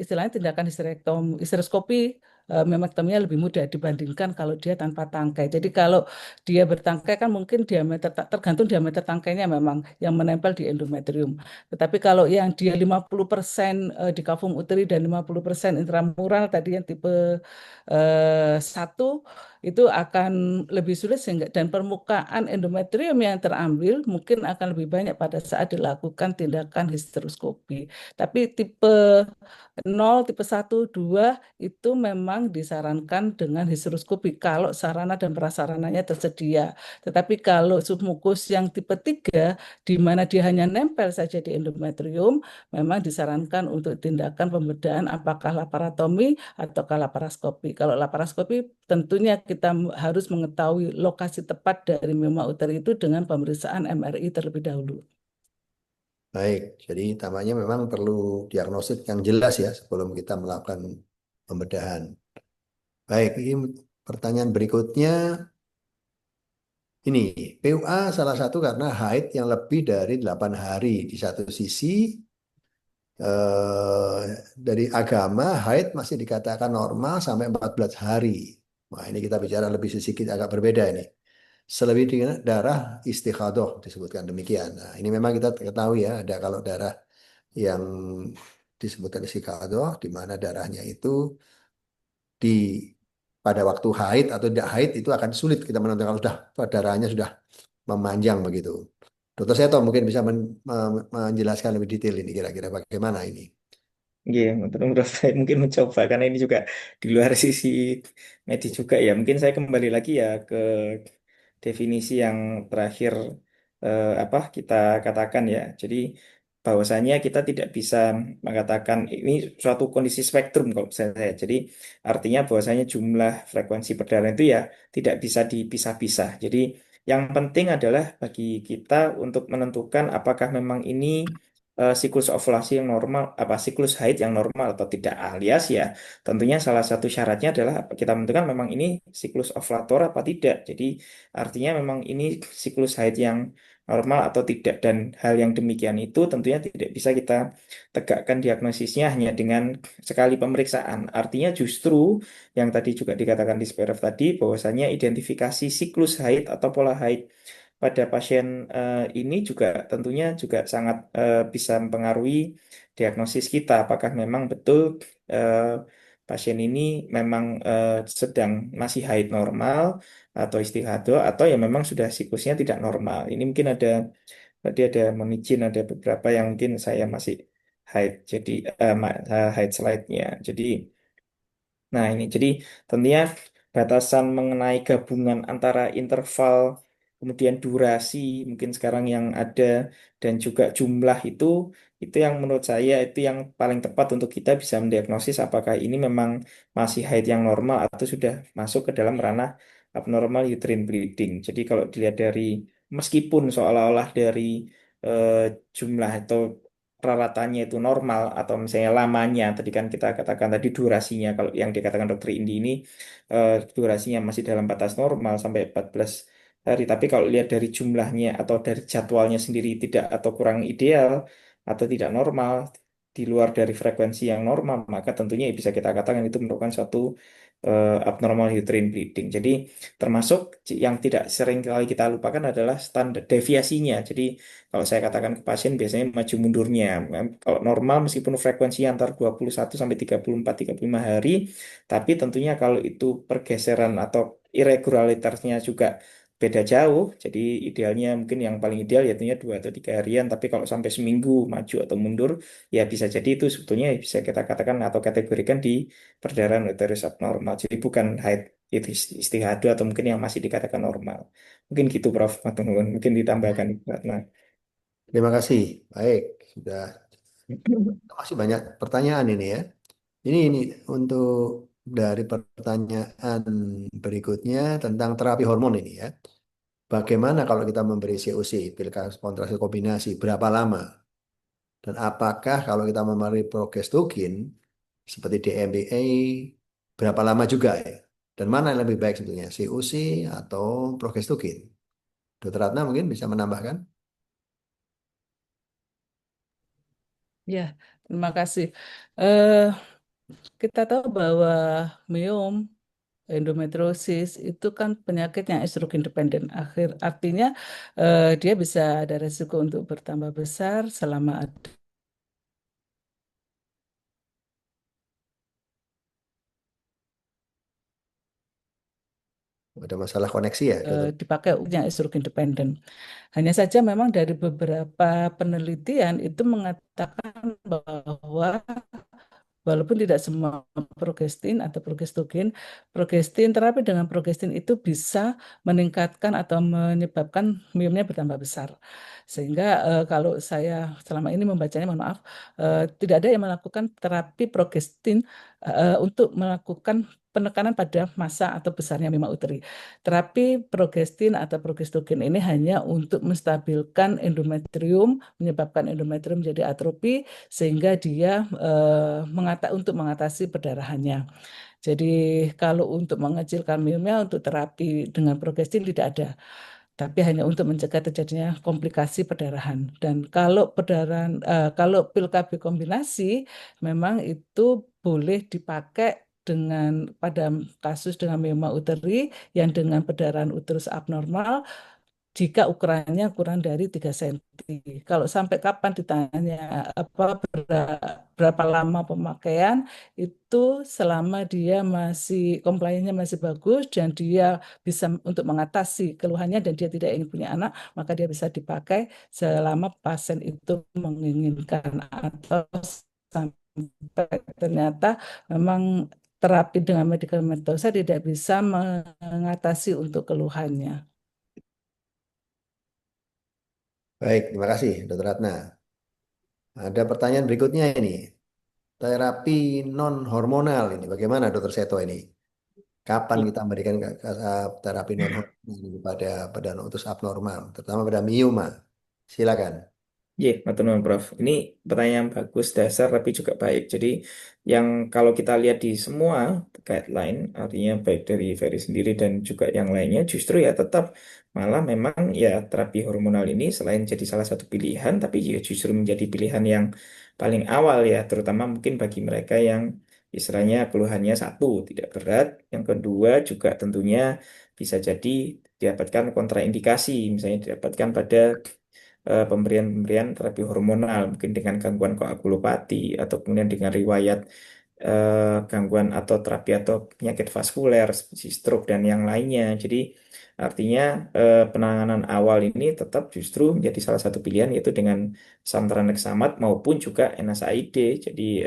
istilahnya tindakan histeroskopi memektominya lebih mudah dibandingkan kalau dia tanpa tangkai. Jadi kalau dia bertangkai kan mungkin tergantung diameter tangkainya memang yang menempel di endometrium. Tetapi kalau yang dia 50% di kavum uteri dan 50% intramural tadi yang tipe 1 itu akan lebih sulit sehingga dan permukaan endometrium yang terambil mungkin akan lebih banyak pada saat dilakukan tindakan histeroskopi. Tapi tipe 0, tipe 1, 2 itu memang disarankan dengan histeroskopi kalau sarana dan prasarananya tersedia. Tetapi kalau submukus yang tipe 3 di mana dia hanya nempel saja di endometrium, memang disarankan untuk tindakan pembedahan apakah laparotomi atau laparoskopi. Kalau laparoskopi tentunya kita harus mengetahui lokasi tepat dari mema uteri itu dengan pemeriksaan MRI terlebih dahulu. Baik, jadi tampaknya memang perlu diagnosis yang jelas ya sebelum kita melakukan pembedahan. Baik, ini pertanyaan berikutnya. Ini PUA salah satu karena haid yang lebih dari 8 hari di satu sisi dari agama haid masih dikatakan normal sampai 14 hari. Nah, ini kita bicara lebih sedikit agak berbeda ini. Selebih dengan darah istikhadoh disebutkan demikian. Nah, ini memang kita ketahui ya, ada kalau darah yang disebutkan istikhadoh di mana darahnya itu di pada waktu haid atau tidak haid itu akan sulit kita menentukan kalau sudah darahnya sudah memanjang begitu. Dokter Seto mungkin bisa menjelaskan lebih detail ini kira-kira bagaimana ini. Iya, menurut saya mungkin mencoba karena ini juga di luar sisi medis juga ya. Mungkin saya kembali lagi ya ke definisi yang terakhir apa kita katakan ya. Jadi bahwasanya kita tidak bisa mengatakan ini suatu kondisi spektrum kalau misalnya saya. Jadi artinya bahwasanya jumlah frekuensi perdarahan itu ya tidak bisa dipisah-pisah. Jadi yang penting adalah bagi kita untuk menentukan apakah memang ini siklus ovulasi yang normal, apa siklus haid yang normal atau tidak, alias ya tentunya salah satu syaratnya adalah kita menentukan memang ini siklus ovulator apa tidak. Jadi artinya memang ini siklus haid yang normal atau tidak, dan hal yang demikian itu tentunya tidak bisa kita tegakkan diagnosisnya hanya dengan sekali pemeriksaan. Artinya justru yang tadi juga dikatakan di Sperov tadi bahwasanya identifikasi siklus haid atau pola haid pada pasien ini juga tentunya juga sangat bisa mempengaruhi diagnosis kita. Apakah memang betul eh, pasien ini memang sedang masih haid normal atau istihadah atau ya memang sudah siklusnya tidak normal. Ini mungkin ada tadi ada memicin ada beberapa yang mungkin saya masih haid jadi haid slide-nya. Jadi nah, ini jadi tentunya batasan mengenai gabungan antara interval kemudian durasi mungkin sekarang yang ada dan juga jumlah itu yang menurut saya itu yang paling tepat untuk kita bisa mendiagnosis apakah ini memang masih haid yang normal atau sudah masuk ke dalam ranah abnormal uterine bleeding. Jadi kalau dilihat dari meskipun seolah-olah dari eh, jumlah atau peralatannya itu normal atau misalnya lamanya tadi kan kita katakan tadi durasinya kalau yang dikatakan dokter Indi ini durasinya masih dalam batas normal sampai 14 hari, tapi kalau lihat dari jumlahnya atau dari jadwalnya sendiri tidak atau kurang ideal atau tidak normal di luar dari frekuensi yang normal maka tentunya bisa kita katakan itu merupakan suatu abnormal uterine bleeding. Jadi termasuk yang tidak sering kali kita lupakan adalah standar deviasinya. Jadi kalau saya katakan ke pasien biasanya maju mundurnya. Kalau normal meskipun frekuensinya antar 21 sampai 34 35 hari, tapi tentunya kalau itu pergeseran atau irregularitasnya juga beda jauh. Jadi idealnya mungkin yang paling ideal ya tentunya 2 atau 3 harian, tapi kalau sampai seminggu maju atau mundur ya bisa jadi itu sebetulnya bisa kita katakan atau kategorikan di perdarahan uterus abnormal. Jadi bukan haid itu istihadah atau mungkin yang masih dikatakan normal. Mungkin gitu Prof. Matur nuwun. Mungkin ditambahkan. Nah. Terima kasih. Baik, sudah masih banyak pertanyaan ini ya. Ini untuk dari pertanyaan berikutnya tentang terapi hormon ini ya. Bagaimana kalau kita memberi CUC, pil kontrasepsi kombinasi, berapa lama? Dan apakah kalau kita memberi progesterogen seperti DMBA, berapa lama juga ya? Dan mana yang lebih baik sebetulnya, CUC atau progesterogen? Dokter Ratna mungkin bisa menambahkan? Ya, terima kasih. Eh, kita tahu bahwa miom, endometriosis itu kan penyakit yang estrogen dependen. Artinya dia bisa ada resiko untuk bertambah besar selama Ada masalah koneksi ya, dokter? dipakai yang estrogen dependen. Hanya saja memang dari beberapa penelitian itu mengatakan bahwa walaupun tidak semua progestin, terapi dengan progestin itu bisa meningkatkan atau menyebabkan miomnya bertambah besar. Sehingga kalau saya selama ini membacanya, mohon maaf, tidak ada yang melakukan terapi progestin untuk melakukan penekanan pada massa atau besarnya mioma uteri. Terapi progestin atau progestogen ini hanya untuk menstabilkan endometrium, menyebabkan endometrium menjadi atrofi, sehingga dia untuk mengatasi perdarahannya. Jadi kalau untuk mengecilkan miomnya untuk terapi dengan progestin tidak ada, tapi hanya untuk mencegah terjadinya komplikasi perdarahan. Dan kalau pil KB kombinasi memang itu boleh dipakai pada kasus dengan mioma uteri yang dengan perdarahan uterus abnormal jika ukurannya kurang dari 3 cm. Kalau sampai kapan ditanya berapa lama pemakaian, itu selama dia komplainnya masih bagus dan dia bisa untuk mengatasi keluhannya dan dia tidak ingin punya anak, maka dia bisa dipakai selama pasien itu menginginkan atau sampai ternyata memang terapi dengan medikamentosa tidak bisa mengatasi untuk keluhannya. Baik, terima kasih, dokter Ratna. Ada pertanyaan berikutnya ini. Terapi non hormonal ini bagaimana dokter Seto ini? Kapan kita memberikan terapi non hormonal ini pada utus abnormal, terutama pada mioma? Silakan. Iya, matur nuwun, Prof. Ini pertanyaan bagus, dasar, tapi juga baik. Jadi, yang kalau kita lihat di semua guideline, artinya baik dari Ferry sendiri dan juga yang lainnya, justru ya tetap malah memang ya terapi hormonal ini selain jadi salah satu pilihan, tapi juga justru menjadi pilihan yang paling awal ya, terutama mungkin bagi mereka yang istilahnya keluhannya satu, tidak berat, yang kedua juga tentunya bisa jadi didapatkan kontraindikasi, misalnya didapatkan pada pemberian-pemberian terapi hormonal, mungkin dengan gangguan koagulopati atau kemudian dengan riwayat gangguan atau terapi atau penyakit vaskuler seperti stroke dan yang lainnya. Jadi artinya penanganan awal ini tetap justru menjadi salah satu pilihan yaitu dengan santaran leksamat maupun juga NSAID. Jadi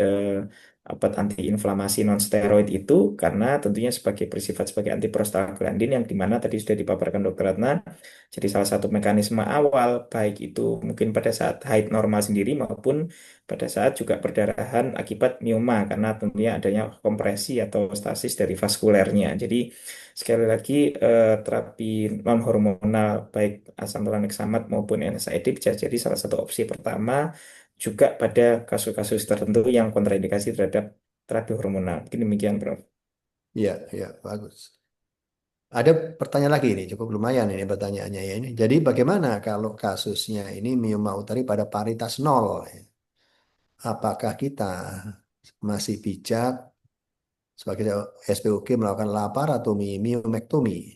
obat antiinflamasi non-steroid itu karena tentunya bersifat sebagai antiprostaglandin yang dimana tadi sudah dipaparkan Dokter Ratna. Jadi salah satu mekanisme awal baik itu mungkin pada saat haid normal sendiri maupun pada saat juga perdarahan akibat mioma karena tentunya adanya kompresi atau stasis dari vaskulernya. Jadi sekali lagi terapi non hormonal baik asam tranexamat maupun NSAID bisa jadi salah satu opsi pertama juga pada kasus-kasus tertentu yang kontraindikasi terhadap terapi hormonal. Mungkin demikian, Prof. Iya, iya, bagus. Ada pertanyaan lagi ini, cukup lumayan ini pertanyaannya ya ini. Jadi bagaimana kalau kasusnya ini mioma uteri pada paritas nol? Apakah kita masih bijak sebagai SPOG melakukan laparotomi, miomektomi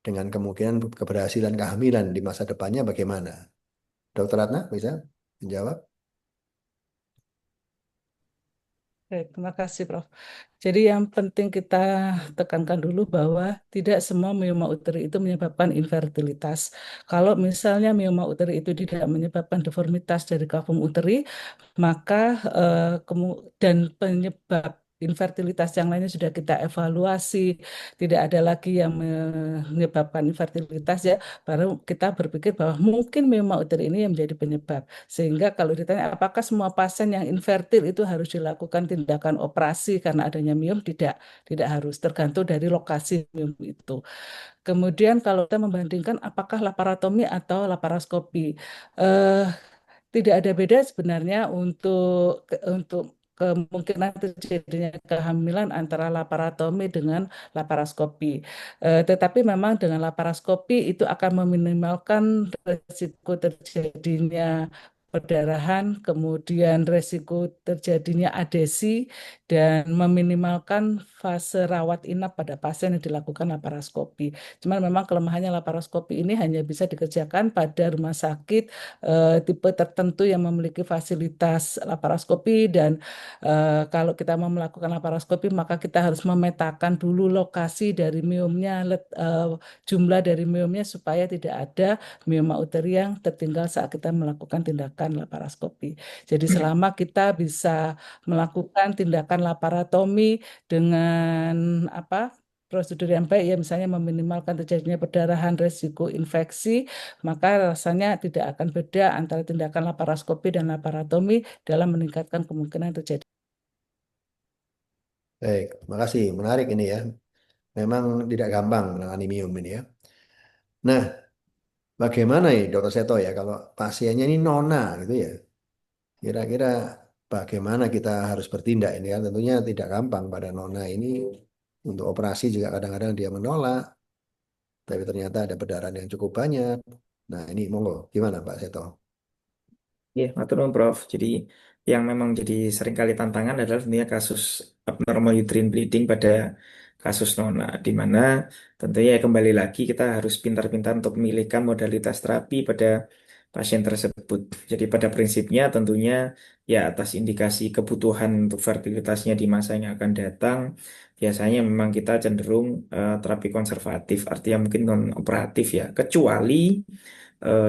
dengan kemungkinan keberhasilan kehamilan di masa depannya bagaimana? Dokter Ratna bisa menjawab? Baik, terima kasih, Prof. Jadi yang penting kita tekankan dulu bahwa tidak semua mioma uteri itu menyebabkan infertilitas. Kalau misalnya mioma uteri itu tidak menyebabkan deformitas dari kavum uteri, maka dan penyebab infertilitas yang lainnya sudah kita evaluasi, tidak ada lagi yang menyebabkan infertilitas ya, baru kita berpikir bahwa mungkin mioma uteri ini yang menjadi penyebab. Sehingga kalau ditanya apakah semua pasien yang infertil itu harus dilakukan tindakan operasi karena adanya miom, tidak harus, tergantung dari lokasi miom itu. Kemudian kalau kita membandingkan apakah laparotomi atau laparoskopi, eh, tidak ada beda sebenarnya untuk kemungkinan terjadinya kehamilan antara laparotomi dengan laparoskopi. Tetapi memang dengan laparoskopi itu akan meminimalkan risiko terjadinya perdarahan, kemudian risiko terjadinya adesi, dan meminimalkan fase rawat inap pada pasien yang dilakukan laparoskopi. Cuman memang kelemahannya laparoskopi ini hanya bisa dikerjakan pada rumah sakit tipe tertentu yang memiliki fasilitas laparoskopi, dan kalau kita mau melakukan laparoskopi maka kita harus memetakan dulu lokasi dari miomnya, jumlah dari miomnya supaya tidak ada mioma uteri yang tertinggal saat kita melakukan tindakan laparoskopi. Jadi selama kita bisa melakukan tindakan laparotomi dengan prosedur yang baik ya, misalnya meminimalkan terjadinya perdarahan, resiko infeksi, maka rasanya tidak akan beda antara tindakan laparoskopi dan laparotomi dalam meningkatkan kemungkinan terjadi. Baik, makasih. Menarik ini ya. Memang tidak gampang menangani miom ini ya. Nah, bagaimana ya Dokter Seto ya kalau pasiennya ini nona gitu ya? Kira-kira bagaimana kita harus bertindak ini kan? Tentunya tidak gampang pada nona ini untuk operasi juga kadang-kadang dia menolak, tapi ternyata ada perdarahan yang cukup banyak. Nah, ini monggo gimana Pak Seto? Ya, matur nuwun, Prof. Jadi yang memang jadi seringkali tantangan adalah tentunya kasus abnormal uterine bleeding pada kasus nona, di mana tentunya kembali lagi kita harus pintar-pintar untuk memilihkan modalitas terapi pada pasien tersebut. Jadi pada prinsipnya tentunya ya atas indikasi kebutuhan untuk fertilitasnya di masa yang akan datang, biasanya memang kita cenderung terapi konservatif, artinya mungkin non operatif ya, kecuali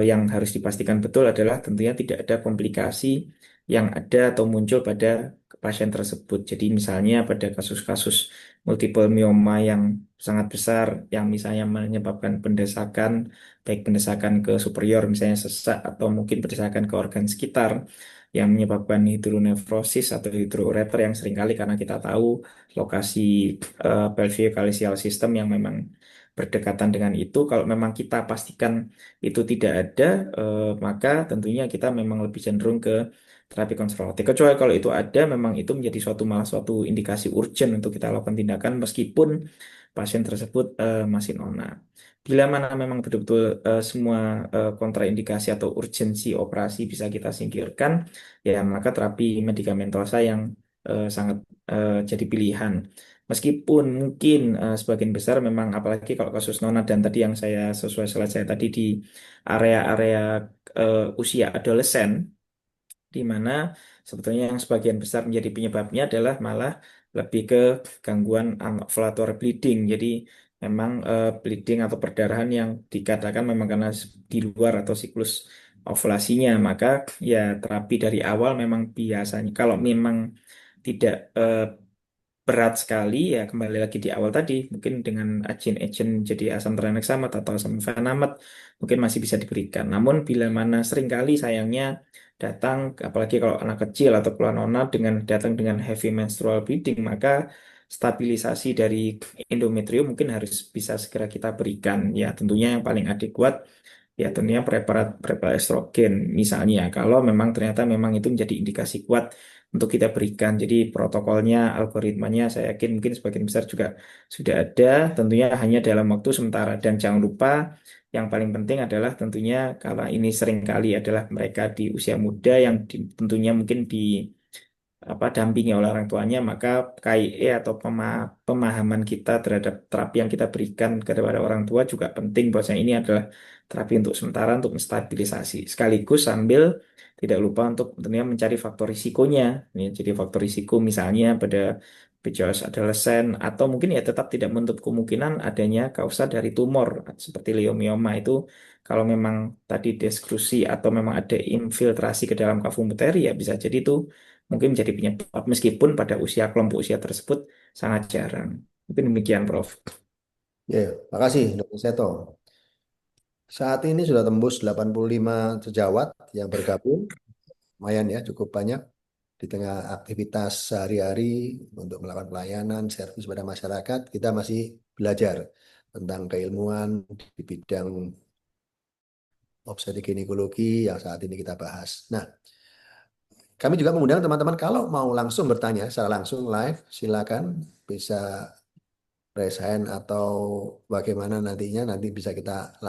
yang harus dipastikan betul adalah tentunya tidak ada komplikasi yang ada atau muncul pada pasien tersebut. Jadi misalnya pada kasus-kasus multiple myoma yang sangat besar, yang misalnya menyebabkan pendesakan, baik pendesakan ke superior, misalnya sesak, atau mungkin pendesakan ke organ sekitar, yang menyebabkan hidronefrosis atau hidroureter yang seringkali karena kita tahu lokasi pelviokalsial system yang memang berdekatan dengan itu, kalau memang kita pastikan itu tidak ada, maka tentunya kita memang lebih cenderung ke terapi konservatif. Kecuali kalau itu ada, memang itu menjadi malah suatu indikasi urgent untuk kita lakukan tindakan meskipun pasien tersebut masih nona. Bila mana memang betul-betul semua kontraindikasi atau urgensi operasi bisa kita singkirkan, ya maka terapi medikamentosa yang sangat jadi pilihan. Meskipun mungkin sebagian besar memang apalagi kalau kasus nona dan tadi yang saya sesuai slide saya tadi di area-area usia adolesan, di mana sebetulnya yang sebagian besar menjadi penyebabnya adalah malah lebih ke gangguan anovulatory bleeding. Jadi memang bleeding atau perdarahan yang dikatakan memang karena di luar atau siklus ovulasinya, maka ya terapi dari awal memang biasanya kalau memang tidak berat sekali ya kembali lagi di awal tadi mungkin dengan agen-agen jadi asam tranexamat atau asam efanamat mungkin masih bisa diberikan. Namun bila mana seringkali sayangnya datang apalagi kalau anak kecil atau keluar nona dengan datang dengan heavy menstrual bleeding, maka stabilisasi dari endometrium mungkin harus bisa segera kita berikan. Ya tentunya yang paling adekuat ya tentunya preparat estrogen misalnya kalau memang ternyata memang itu menjadi indikasi kuat untuk kita berikan. Jadi protokolnya, algoritmanya saya yakin mungkin sebagian besar juga sudah ada, tentunya hanya dalam waktu sementara. Dan jangan lupa yang paling penting adalah tentunya kalau ini seringkali adalah mereka di usia muda yang tentunya mungkin di dampingi oleh orang tuanya, maka KIE atau pemahaman kita terhadap terapi yang kita berikan kepada orang tua juga penting. Bahwasanya ini adalah terapi untuk sementara untuk menstabilisasi. Sekaligus sambil tidak lupa untuk tentunya mencari faktor risikonya. Ya, jadi faktor risiko misalnya pada PCOS adolesen atau mungkin ya tetap tidak menutup kemungkinan adanya kausa dari tumor seperti leiomioma itu kalau memang tadi diskusi atau memang ada infiltrasi ke dalam kavum uteri ya bisa jadi itu mungkin menjadi penyebab meskipun pada kelompok usia tersebut sangat jarang. Mungkin demikian, Prof. Ya, makasih Dr. Seto. Saat ini sudah tembus 85 sejawat yang bergabung. Lumayan ya, cukup banyak di tengah aktivitas sehari-hari untuk melakukan pelayanan, servis pada masyarakat. Kita masih belajar tentang keilmuan di bidang obstetrik ginekologi yang saat ini kita bahas. Nah, kami juga mengundang teman-teman kalau mau langsung bertanya secara langsung live, silakan bisa raise hand atau bagaimana nantinya nanti bisa kita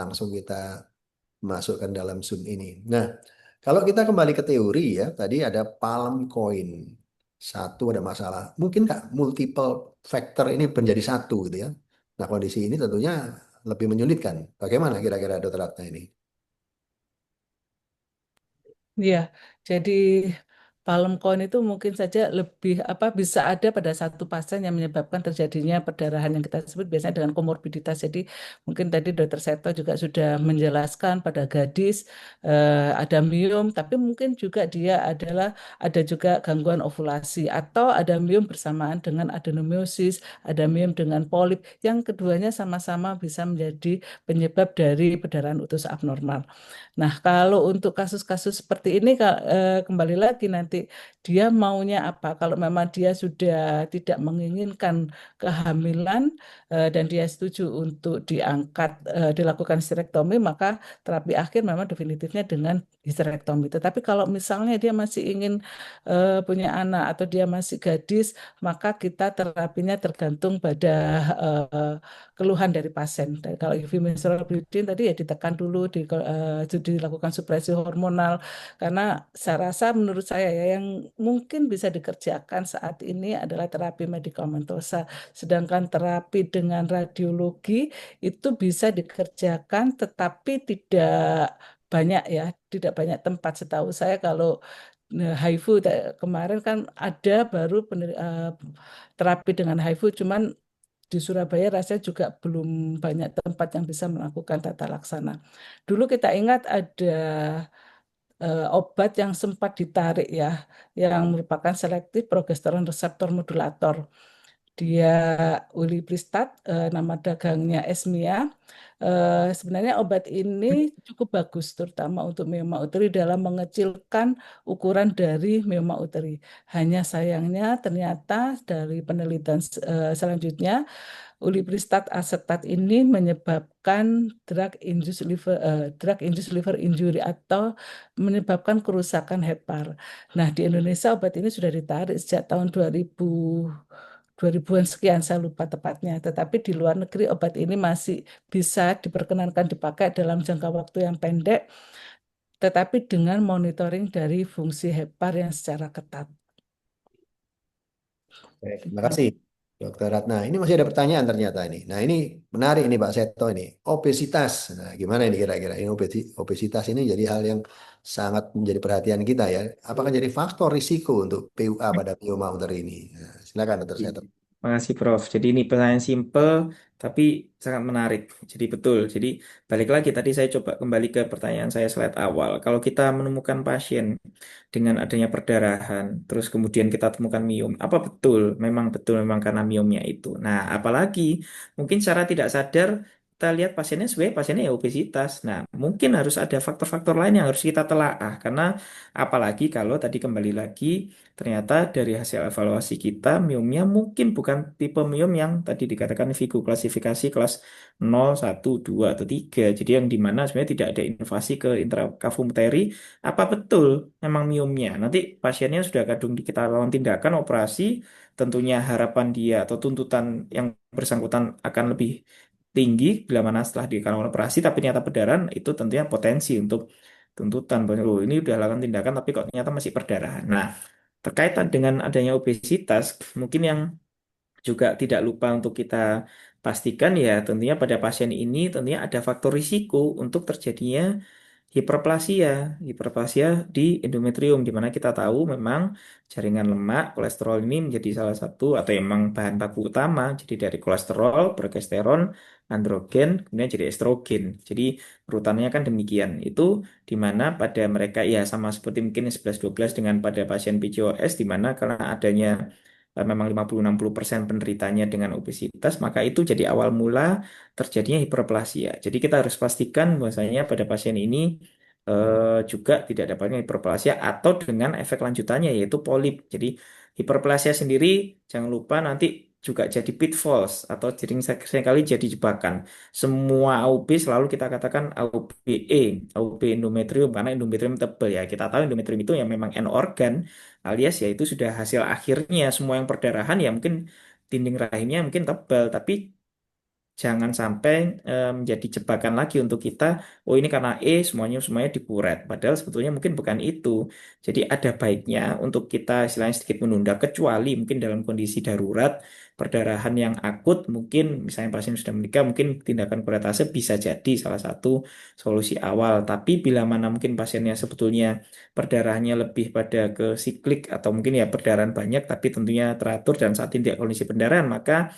masukkan dalam Zoom ini. Nah, kalau kita kembali ke teori ya, tadi ada palm coin. Satu ada masalah. Mungkin nggak multiple factor ini menjadi satu gitu ya. Nah, kondisi ini tentunya lebih menyulitkan. Bagaimana kira-kira Dokter Ratna ini? Iya, jadi palm coin itu mungkin saja lebih bisa ada pada satu pasien yang menyebabkan terjadinya perdarahan yang kita sebut biasanya dengan komorbiditas. Jadi mungkin tadi Dokter Seto juga sudah menjelaskan pada gadis ada miom, tapi mungkin juga dia ada juga gangguan ovulasi atau ada miom bersamaan dengan adenomiosis, ada miom dengan polip yang keduanya sama-sama bisa menjadi penyebab dari perdarahan utus abnormal. Nah, kalau untuk kasus-kasus seperti ini, kembali lagi nanti dia maunya apa. Kalau memang dia sudah tidak menginginkan kehamilan dan dia setuju untuk dilakukan histerektomi, maka terapi akhir memang definitifnya dengan histerektomi. Tetapi kalau misalnya dia masih ingin punya anak atau dia masih gadis, maka kita terapinya tergantung pada eh, keluhan dari pasien. Dan kalau IV menstrual bleeding tadi ya ditekan dulu, dilakukan supresi hormonal, karena saya rasa menurut saya ya yang mungkin bisa dikerjakan saat ini adalah terapi medikamentosa, sedangkan terapi dengan radiologi itu bisa dikerjakan tetapi tidak banyak ya, tidak banyak tempat. Setahu saya kalau HIFU kemarin kan ada baru terapi dengan HIFU, cuman di Surabaya rasanya juga belum banyak tempat yang bisa melakukan tata laksana. Dulu kita ingat ada obat yang sempat ditarik ya, yang merupakan selektif progesteron reseptor modulator. Dia Ulipristat, nama dagangnya Esmia. Sebenarnya obat ini cukup bagus, terutama untuk meoma uteri dalam mengecilkan ukuran dari meoma uteri. Hanya sayangnya ternyata dari penelitian selanjutnya Ulipristat asetat ini menyebabkan drug induced liver injury atau menyebabkan kerusakan hepar. Nah, di Indonesia obat ini sudah ditarik sejak tahun 2000-an sekian, saya lupa tepatnya. Tetapi di luar negeri obat ini masih bisa diperkenankan dipakai dalam jangka waktu yang pendek, tetapi dengan monitoring dari fungsi hepar yang secara ketat. Baik, terima kasih Dokter Ratna. Ini masih ada pertanyaan ternyata ini. Nah ini menarik ini Pak Seto ini. Obesitas. Nah gimana ini kira-kira? Ini obesitas ini jadi hal yang sangat menjadi perhatian kita ya. Apakah jadi faktor risiko untuk PUA pada mioma uter ini? Nah, silakan Dokter Seto. Makasih Prof. Jadi ini pertanyaan simple tapi sangat menarik. Jadi betul. Jadi balik lagi tadi saya coba kembali ke pertanyaan saya slide awal. Kalau kita menemukan pasien dengan adanya perdarahan, terus kemudian kita temukan miom, apa betul memang karena miomnya itu. Nah, apalagi mungkin secara tidak sadar kita lihat pasiennya sebenarnya pasiennya ya obesitas. Nah, mungkin harus ada faktor-faktor lain yang harus kita telaah karena apalagi kalau tadi kembali lagi ternyata dari hasil evaluasi kita, miomnya mungkin bukan tipe miom yang tadi dikatakan Vigo klasifikasi kelas 0, 1, 2, atau 3. Jadi yang dimana sebenarnya tidak ada invasi ke intracavum uteri. Apa betul memang miomnya? Nanti pasiennya sudah kadung kita lakukan tindakan operasi, tentunya harapan dia atau tuntutan yang bersangkutan akan lebih tinggi bila mana setelah dilakukan operasi, tapi ternyata perdarahan itu tentunya potensi untuk tuntutan bahwa "Oh, ini udah lakukan tindakan tapi kok ternyata masih perdarahan." Nah, terkaitan dengan adanya obesitas, mungkin yang juga tidak lupa untuk kita pastikan ya tentunya pada pasien ini tentunya ada faktor risiko untuk terjadinya hiperplasia. Hiperplasia di endometrium di mana kita tahu memang jaringan lemak, kolesterol ini menjadi salah satu atau emang bahan baku utama. Jadi dari kolesterol, progesteron, androgen, kemudian jadi estrogen. Jadi urutannya kan demikian. Itu di mana pada mereka ya sama seperti mungkin 11-12 dengan pada pasien PCOS, di mana karena adanya memang 50-60% penderitanya dengan obesitas, maka itu jadi awal mula terjadinya hiperplasia. Jadi kita harus pastikan bahwasanya pada pasien ini juga tidak dapatnya hiperplasia atau dengan efek lanjutannya yaitu polip. Jadi hiperplasia sendiri jangan lupa nanti juga jadi pitfalls atau seringkali jadi jebakan. Semua AUB selalu kita katakan AUBE, AUB endometrium karena endometrium tebal ya. Kita tahu endometrium itu yang memang end organ alias ya itu sudah hasil akhirnya semua yang perdarahan ya mungkin dinding rahimnya mungkin tebal tapi jangan sampai menjadi jebakan lagi untuk kita. Oh ini karena semuanya semuanya dipuret. Padahal sebetulnya mungkin bukan itu. Jadi ada baiknya untuk kita istilahnya sedikit menunda kecuali mungkin dalam kondisi darurat perdarahan yang akut mungkin misalnya pasien sudah menikah mungkin tindakan kuretase bisa jadi salah satu solusi awal. Tapi bila mana mungkin pasiennya sebetulnya perdarahannya lebih pada ke siklik atau mungkin ya perdarahan banyak tapi tentunya teratur dan saat ini tidak kondisi pendarahan maka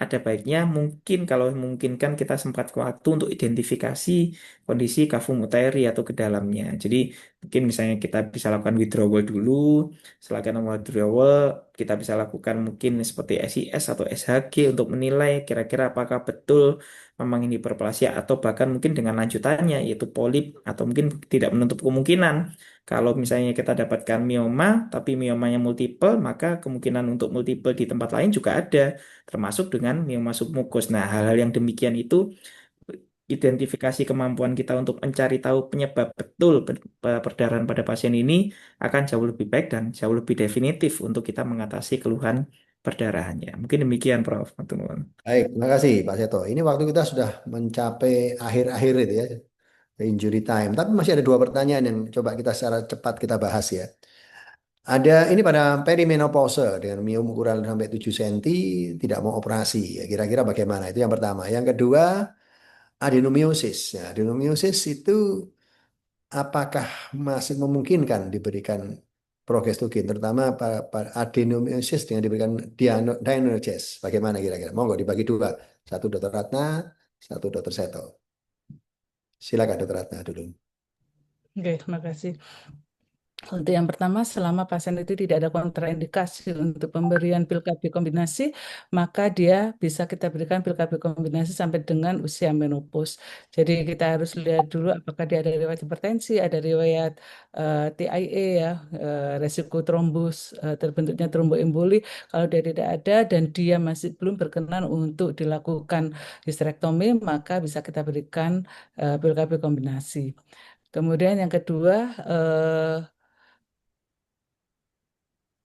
ada baiknya mungkin kalau memungkinkan kita sempat waktu untuk identifikasi kondisi kafum uteri atau ke dalamnya. Jadi mungkin misalnya kita bisa lakukan withdrawal dulu, setelah kita withdrawal kita bisa lakukan mungkin seperti SIS atau SHG untuk menilai kira-kira apakah betul memang ini hiperplasia atau bahkan mungkin dengan lanjutannya yaitu polip atau mungkin tidak menutup kemungkinan. Kalau misalnya kita dapatkan mioma, tapi miomanya multiple, maka kemungkinan untuk multiple di tempat lain juga ada termasuk dengan mioma submukus. Nah, hal-hal yang demikian itu identifikasi kemampuan kita untuk mencari tahu penyebab betul perdarahan pada pasien ini akan jauh lebih baik dan jauh lebih definitif untuk kita mengatasi keluhan perdarahannya. Mungkin demikian, Prof. Matur nuwun. Baik, terima kasih Pak Seto. Ini waktu kita sudah mencapai akhir-akhir itu ya, injury time. Tapi masih ada dua pertanyaan yang coba kita secara cepat kita bahas ya. Ada ini pada perimenopause dengan miom ukuran sampai 7 cm tidak mau operasi. Ya, kira-kira bagaimana? Itu yang pertama. Yang kedua, adenomiosis. Ya, adenomiosis itu apakah masih memungkinkan diberikan progestogen, terutama pada adenomiosis dengan diberikan Dynogest. Bagaimana kira-kira? Monggo dibagi dua. Satu Dr. Ratna, satu Dr. Seto. Silakan Dr. Ratna dulu. Oke, terima kasih. Untuk yang pertama, selama pasien itu tidak ada kontraindikasi untuk pemberian pil KB kombinasi, maka dia bisa kita berikan pil KB kombinasi sampai dengan usia menopause. Jadi kita harus lihat dulu apakah dia ada riwayat hipertensi, ada riwayat TIA ya, resiko trombus, terbentuknya tromboemboli. Kalau dia tidak ada dan dia masih belum berkenan untuk dilakukan histerektomi, maka bisa kita berikan pil KB kombinasi. Kemudian yang kedua,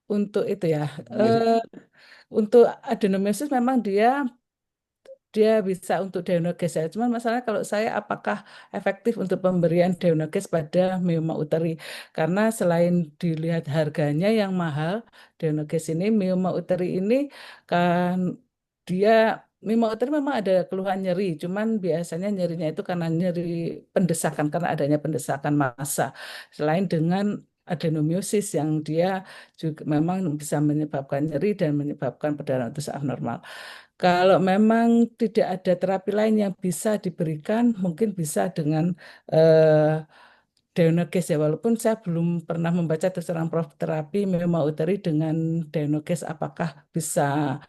untuk itu ya, untuk adenomyosis memang dia bisa untuk Deonoges ya. Cuman masalahnya kalau saya apakah efektif untuk pemberian Deonoges pada mioma uteri? Karena selain dilihat harganya yang mahal, Deonoges ini mioma uteri ini kan dia mioma uteri memang ada keluhan nyeri, cuman biasanya nyerinya itu karena nyeri pendesakan karena adanya pendesakan massa. Selain dengan adenomyosis yang dia juga memang bisa menyebabkan nyeri dan menyebabkan perdarahan utus abnormal. Kalau memang tidak ada terapi lain yang bisa diberikan, mungkin bisa dengan eh, Deonoges ya. Walaupun saya belum pernah membaca terus terang Prof terapi uteri dengan Deonoges apakah bisa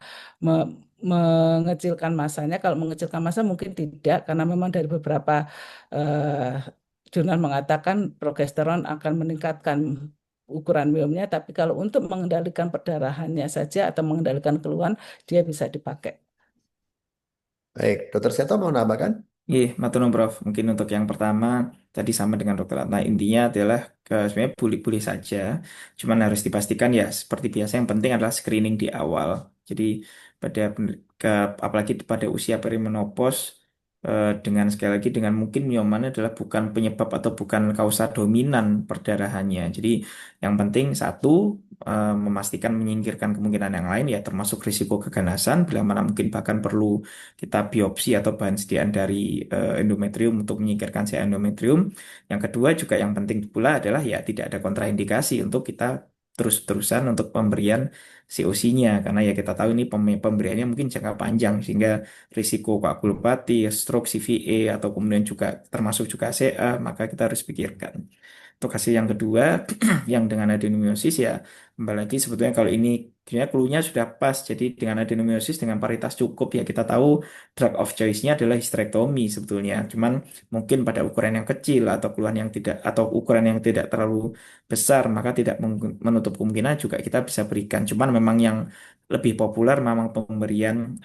mengecilkan masanya. Kalau mengecilkan massa mungkin tidak, karena memang dari beberapa eh, jurnal mengatakan progesteron akan meningkatkan ukuran miomnya, tapi kalau untuk mengendalikan perdarahannya saja atau mengendalikan keluhan, dia bisa dipakai. Baik, Dr. Seto mau nambahkan? Iya, matur nuwun, Prof. Mungkin untuk yang pertama tadi sama dengan Dokter Ratna intinya adalah sebenarnya boleh-boleh saja, cuman harus dipastikan ya seperti biasa yang penting adalah screening di awal. Jadi pada apalagi pada usia perimenopause dengan sekali lagi dengan mungkin mioma adalah bukan penyebab atau bukan kausa dominan perdarahannya. Jadi yang penting satu memastikan menyingkirkan kemungkinan yang lain ya termasuk risiko keganasan bila mana mungkin bahkan perlu kita biopsi atau bahan sediaan dari endometrium untuk menyingkirkan si endometrium. Yang kedua juga yang penting pula adalah ya tidak ada kontraindikasi untuk kita terus-terusan untuk pemberian COC-nya karena ya kita tahu ini pemberiannya mungkin jangka panjang sehingga risiko koagulopati, stroke, CVA atau kemudian juga termasuk juga CA maka kita harus pikirkan. Untuk hasil yang kedua yang dengan adenomyosis ya kembali lagi sebetulnya kalau ini sebenarnya clue-nya sudah pas. Jadi dengan adenomyosis dengan paritas cukup ya kita tahu drug of choice-nya adalah histerektomi sebetulnya. Cuman mungkin pada ukuran yang kecil atau keluhan yang tidak atau ukuran yang tidak terlalu besar maka tidak menutup kemungkinan juga kita bisa berikan. Cuman memang yang lebih populer memang pemberian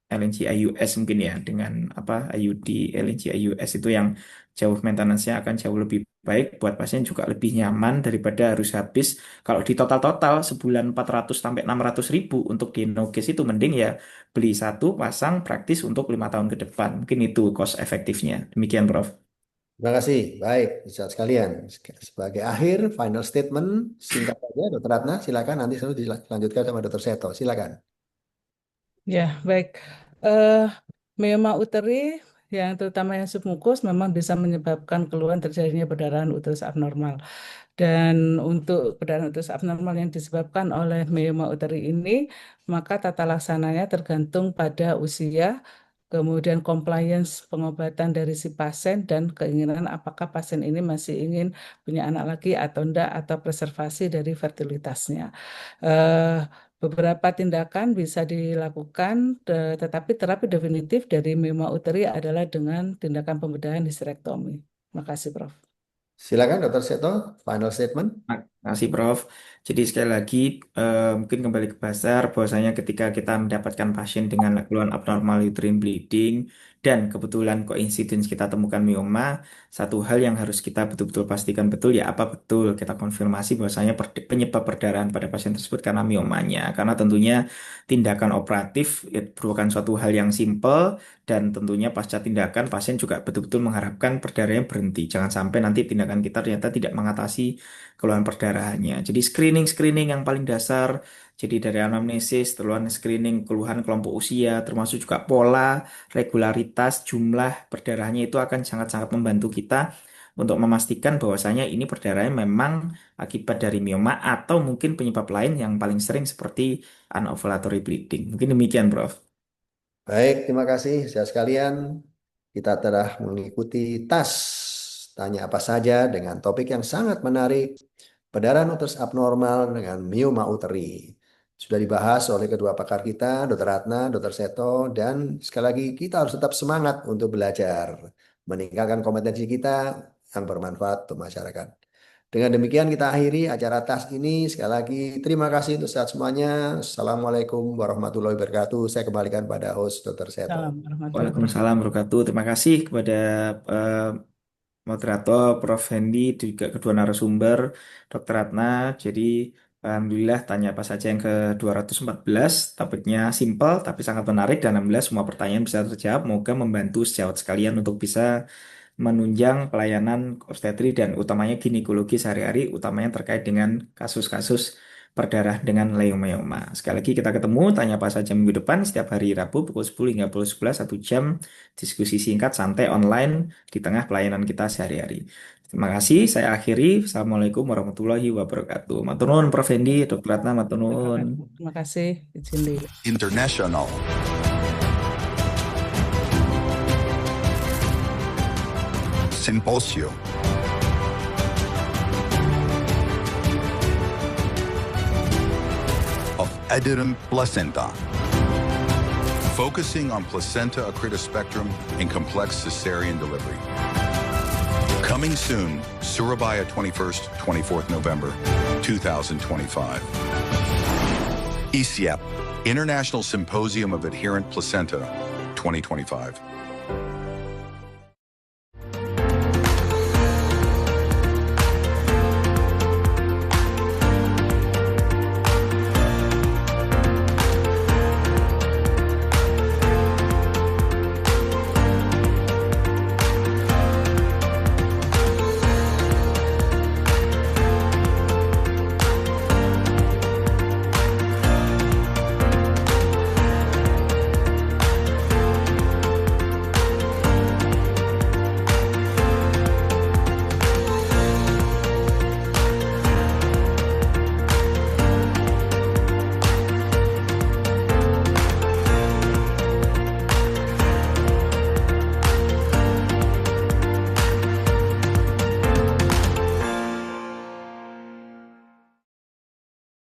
LNG IUS mungkin ya dengan apa IUD LNG IUS itu yang jauh maintenance-nya akan jauh lebih baik buat pasien juga lebih nyaman daripada harus habis kalau di total sebulan 400 sampai 600 ribu untuk Genogis itu mending ya beli satu pasang praktis untuk 5 tahun ke depan mungkin itu cost efektifnya demikian Prof. Terima kasih. Baik, saudara sekalian. Sebagai akhir, final statement, singkat saja, Dr. Ratna, silakan nanti selalu dilanjutkan sama Dr. Seto. Silakan. Ya, baik. Eh, Myoma uteri yang terutama yang submukus memang bisa menyebabkan keluhan terjadinya perdarahan uterus abnormal. Dan untuk perdarahan uterus abnormal yang disebabkan oleh myoma uteri ini, maka tata laksananya tergantung pada usia, kemudian compliance pengobatan dari si pasien, dan keinginan apakah pasien ini masih ingin punya anak lagi atau enggak, atau preservasi dari fertilitasnya. Beberapa tindakan bisa dilakukan, tetapi terapi definitif dari myoma uteri adalah dengan tindakan pembedahan histerektomi. Terima kasih, Prof. Silakan Dr. Seto, final statement. Terima kasih Prof. Jadi sekali lagi mungkin kembali ke dasar bahwasanya ketika kita mendapatkan pasien dengan keluhan abnormal uterine bleeding dan kebetulan coincidence kita temukan myoma, satu hal yang harus kita betul-betul pastikan betul ya apa betul kita konfirmasi bahwasanya penyebab perdarahan pada pasien tersebut karena myomanya. Karena tentunya tindakan operatif merupakan suatu hal yang simple dan tentunya pasca tindakan pasien juga betul-betul mengharapkan perdarahannya berhenti. Jangan sampai nanti tindakan kita ternyata tidak mengatasi keluhan perdarahannya. Jadi screening yang paling dasar. Jadi dari anamnesis, keluhan screening, keluhan kelompok usia, termasuk juga pola, regularitas, jumlah perdarahannya itu akan sangat-sangat membantu kita untuk memastikan bahwasanya ini perdarahan memang akibat dari myoma atau mungkin penyebab lain yang paling sering seperti anovulatory bleeding. Mungkin demikian, Prof. Baik, terima kasih saudara sekalian. Kita telah mengikuti tas tanya apa saja dengan topik yang sangat menarik, perdarahan uterus abnormal dengan myoma uteri. Sudah dibahas oleh kedua pakar kita, Dr. Ratna, Dr. Seto, dan sekali lagi kita harus tetap semangat untuk belajar, meningkatkan kompetensi kita yang bermanfaat untuk masyarakat. Dengan demikian kita akhiri acara tas ini. Sekali lagi terima kasih untuk saat semuanya. Assalamualaikum warahmatullahi wabarakatuh. Saya kembalikan pada host Dr. Seto. Salam warahmatullahi wabarakatuh. Waalaikumsalam warahmatullahi wabarakatuh. Terima kasih kepada moderator Prof. Hendy juga kedua narasumber Dr. Ratna. Jadi alhamdulillah tanya apa saja yang ke-214. Topiknya simple tapi sangat menarik dan alhamdulillah semua pertanyaan bisa terjawab. Moga membantu sejawat sekalian untuk bisa menunjang pelayanan obstetri dan utamanya ginekologi sehari-hari, utamanya terkait dengan kasus-kasus berdarah dengan leiomyoma. Sekali lagi kita ketemu, tanya apa saja minggu depan, setiap hari Rabu pukul 10 hingga pukul 11, 1 jam, diskusi singkat, santai, online, di tengah pelayanan kita sehari-hari. Terima kasih, saya akhiri. Assalamualaikum warahmatullahi wabarakatuh. Matur nuwun Prof. Hendy, Dr. Ratna, matur nuwun. Terima kasih, izin di. International. Symposio. Of Aderum placenta. Focusing on placenta accreta spectrum in complex cesarean delivery. Coming soon, Surabaya 21st, 24th November, 2025. ISIAP, International Symposium of Adherent Placenta, 2025.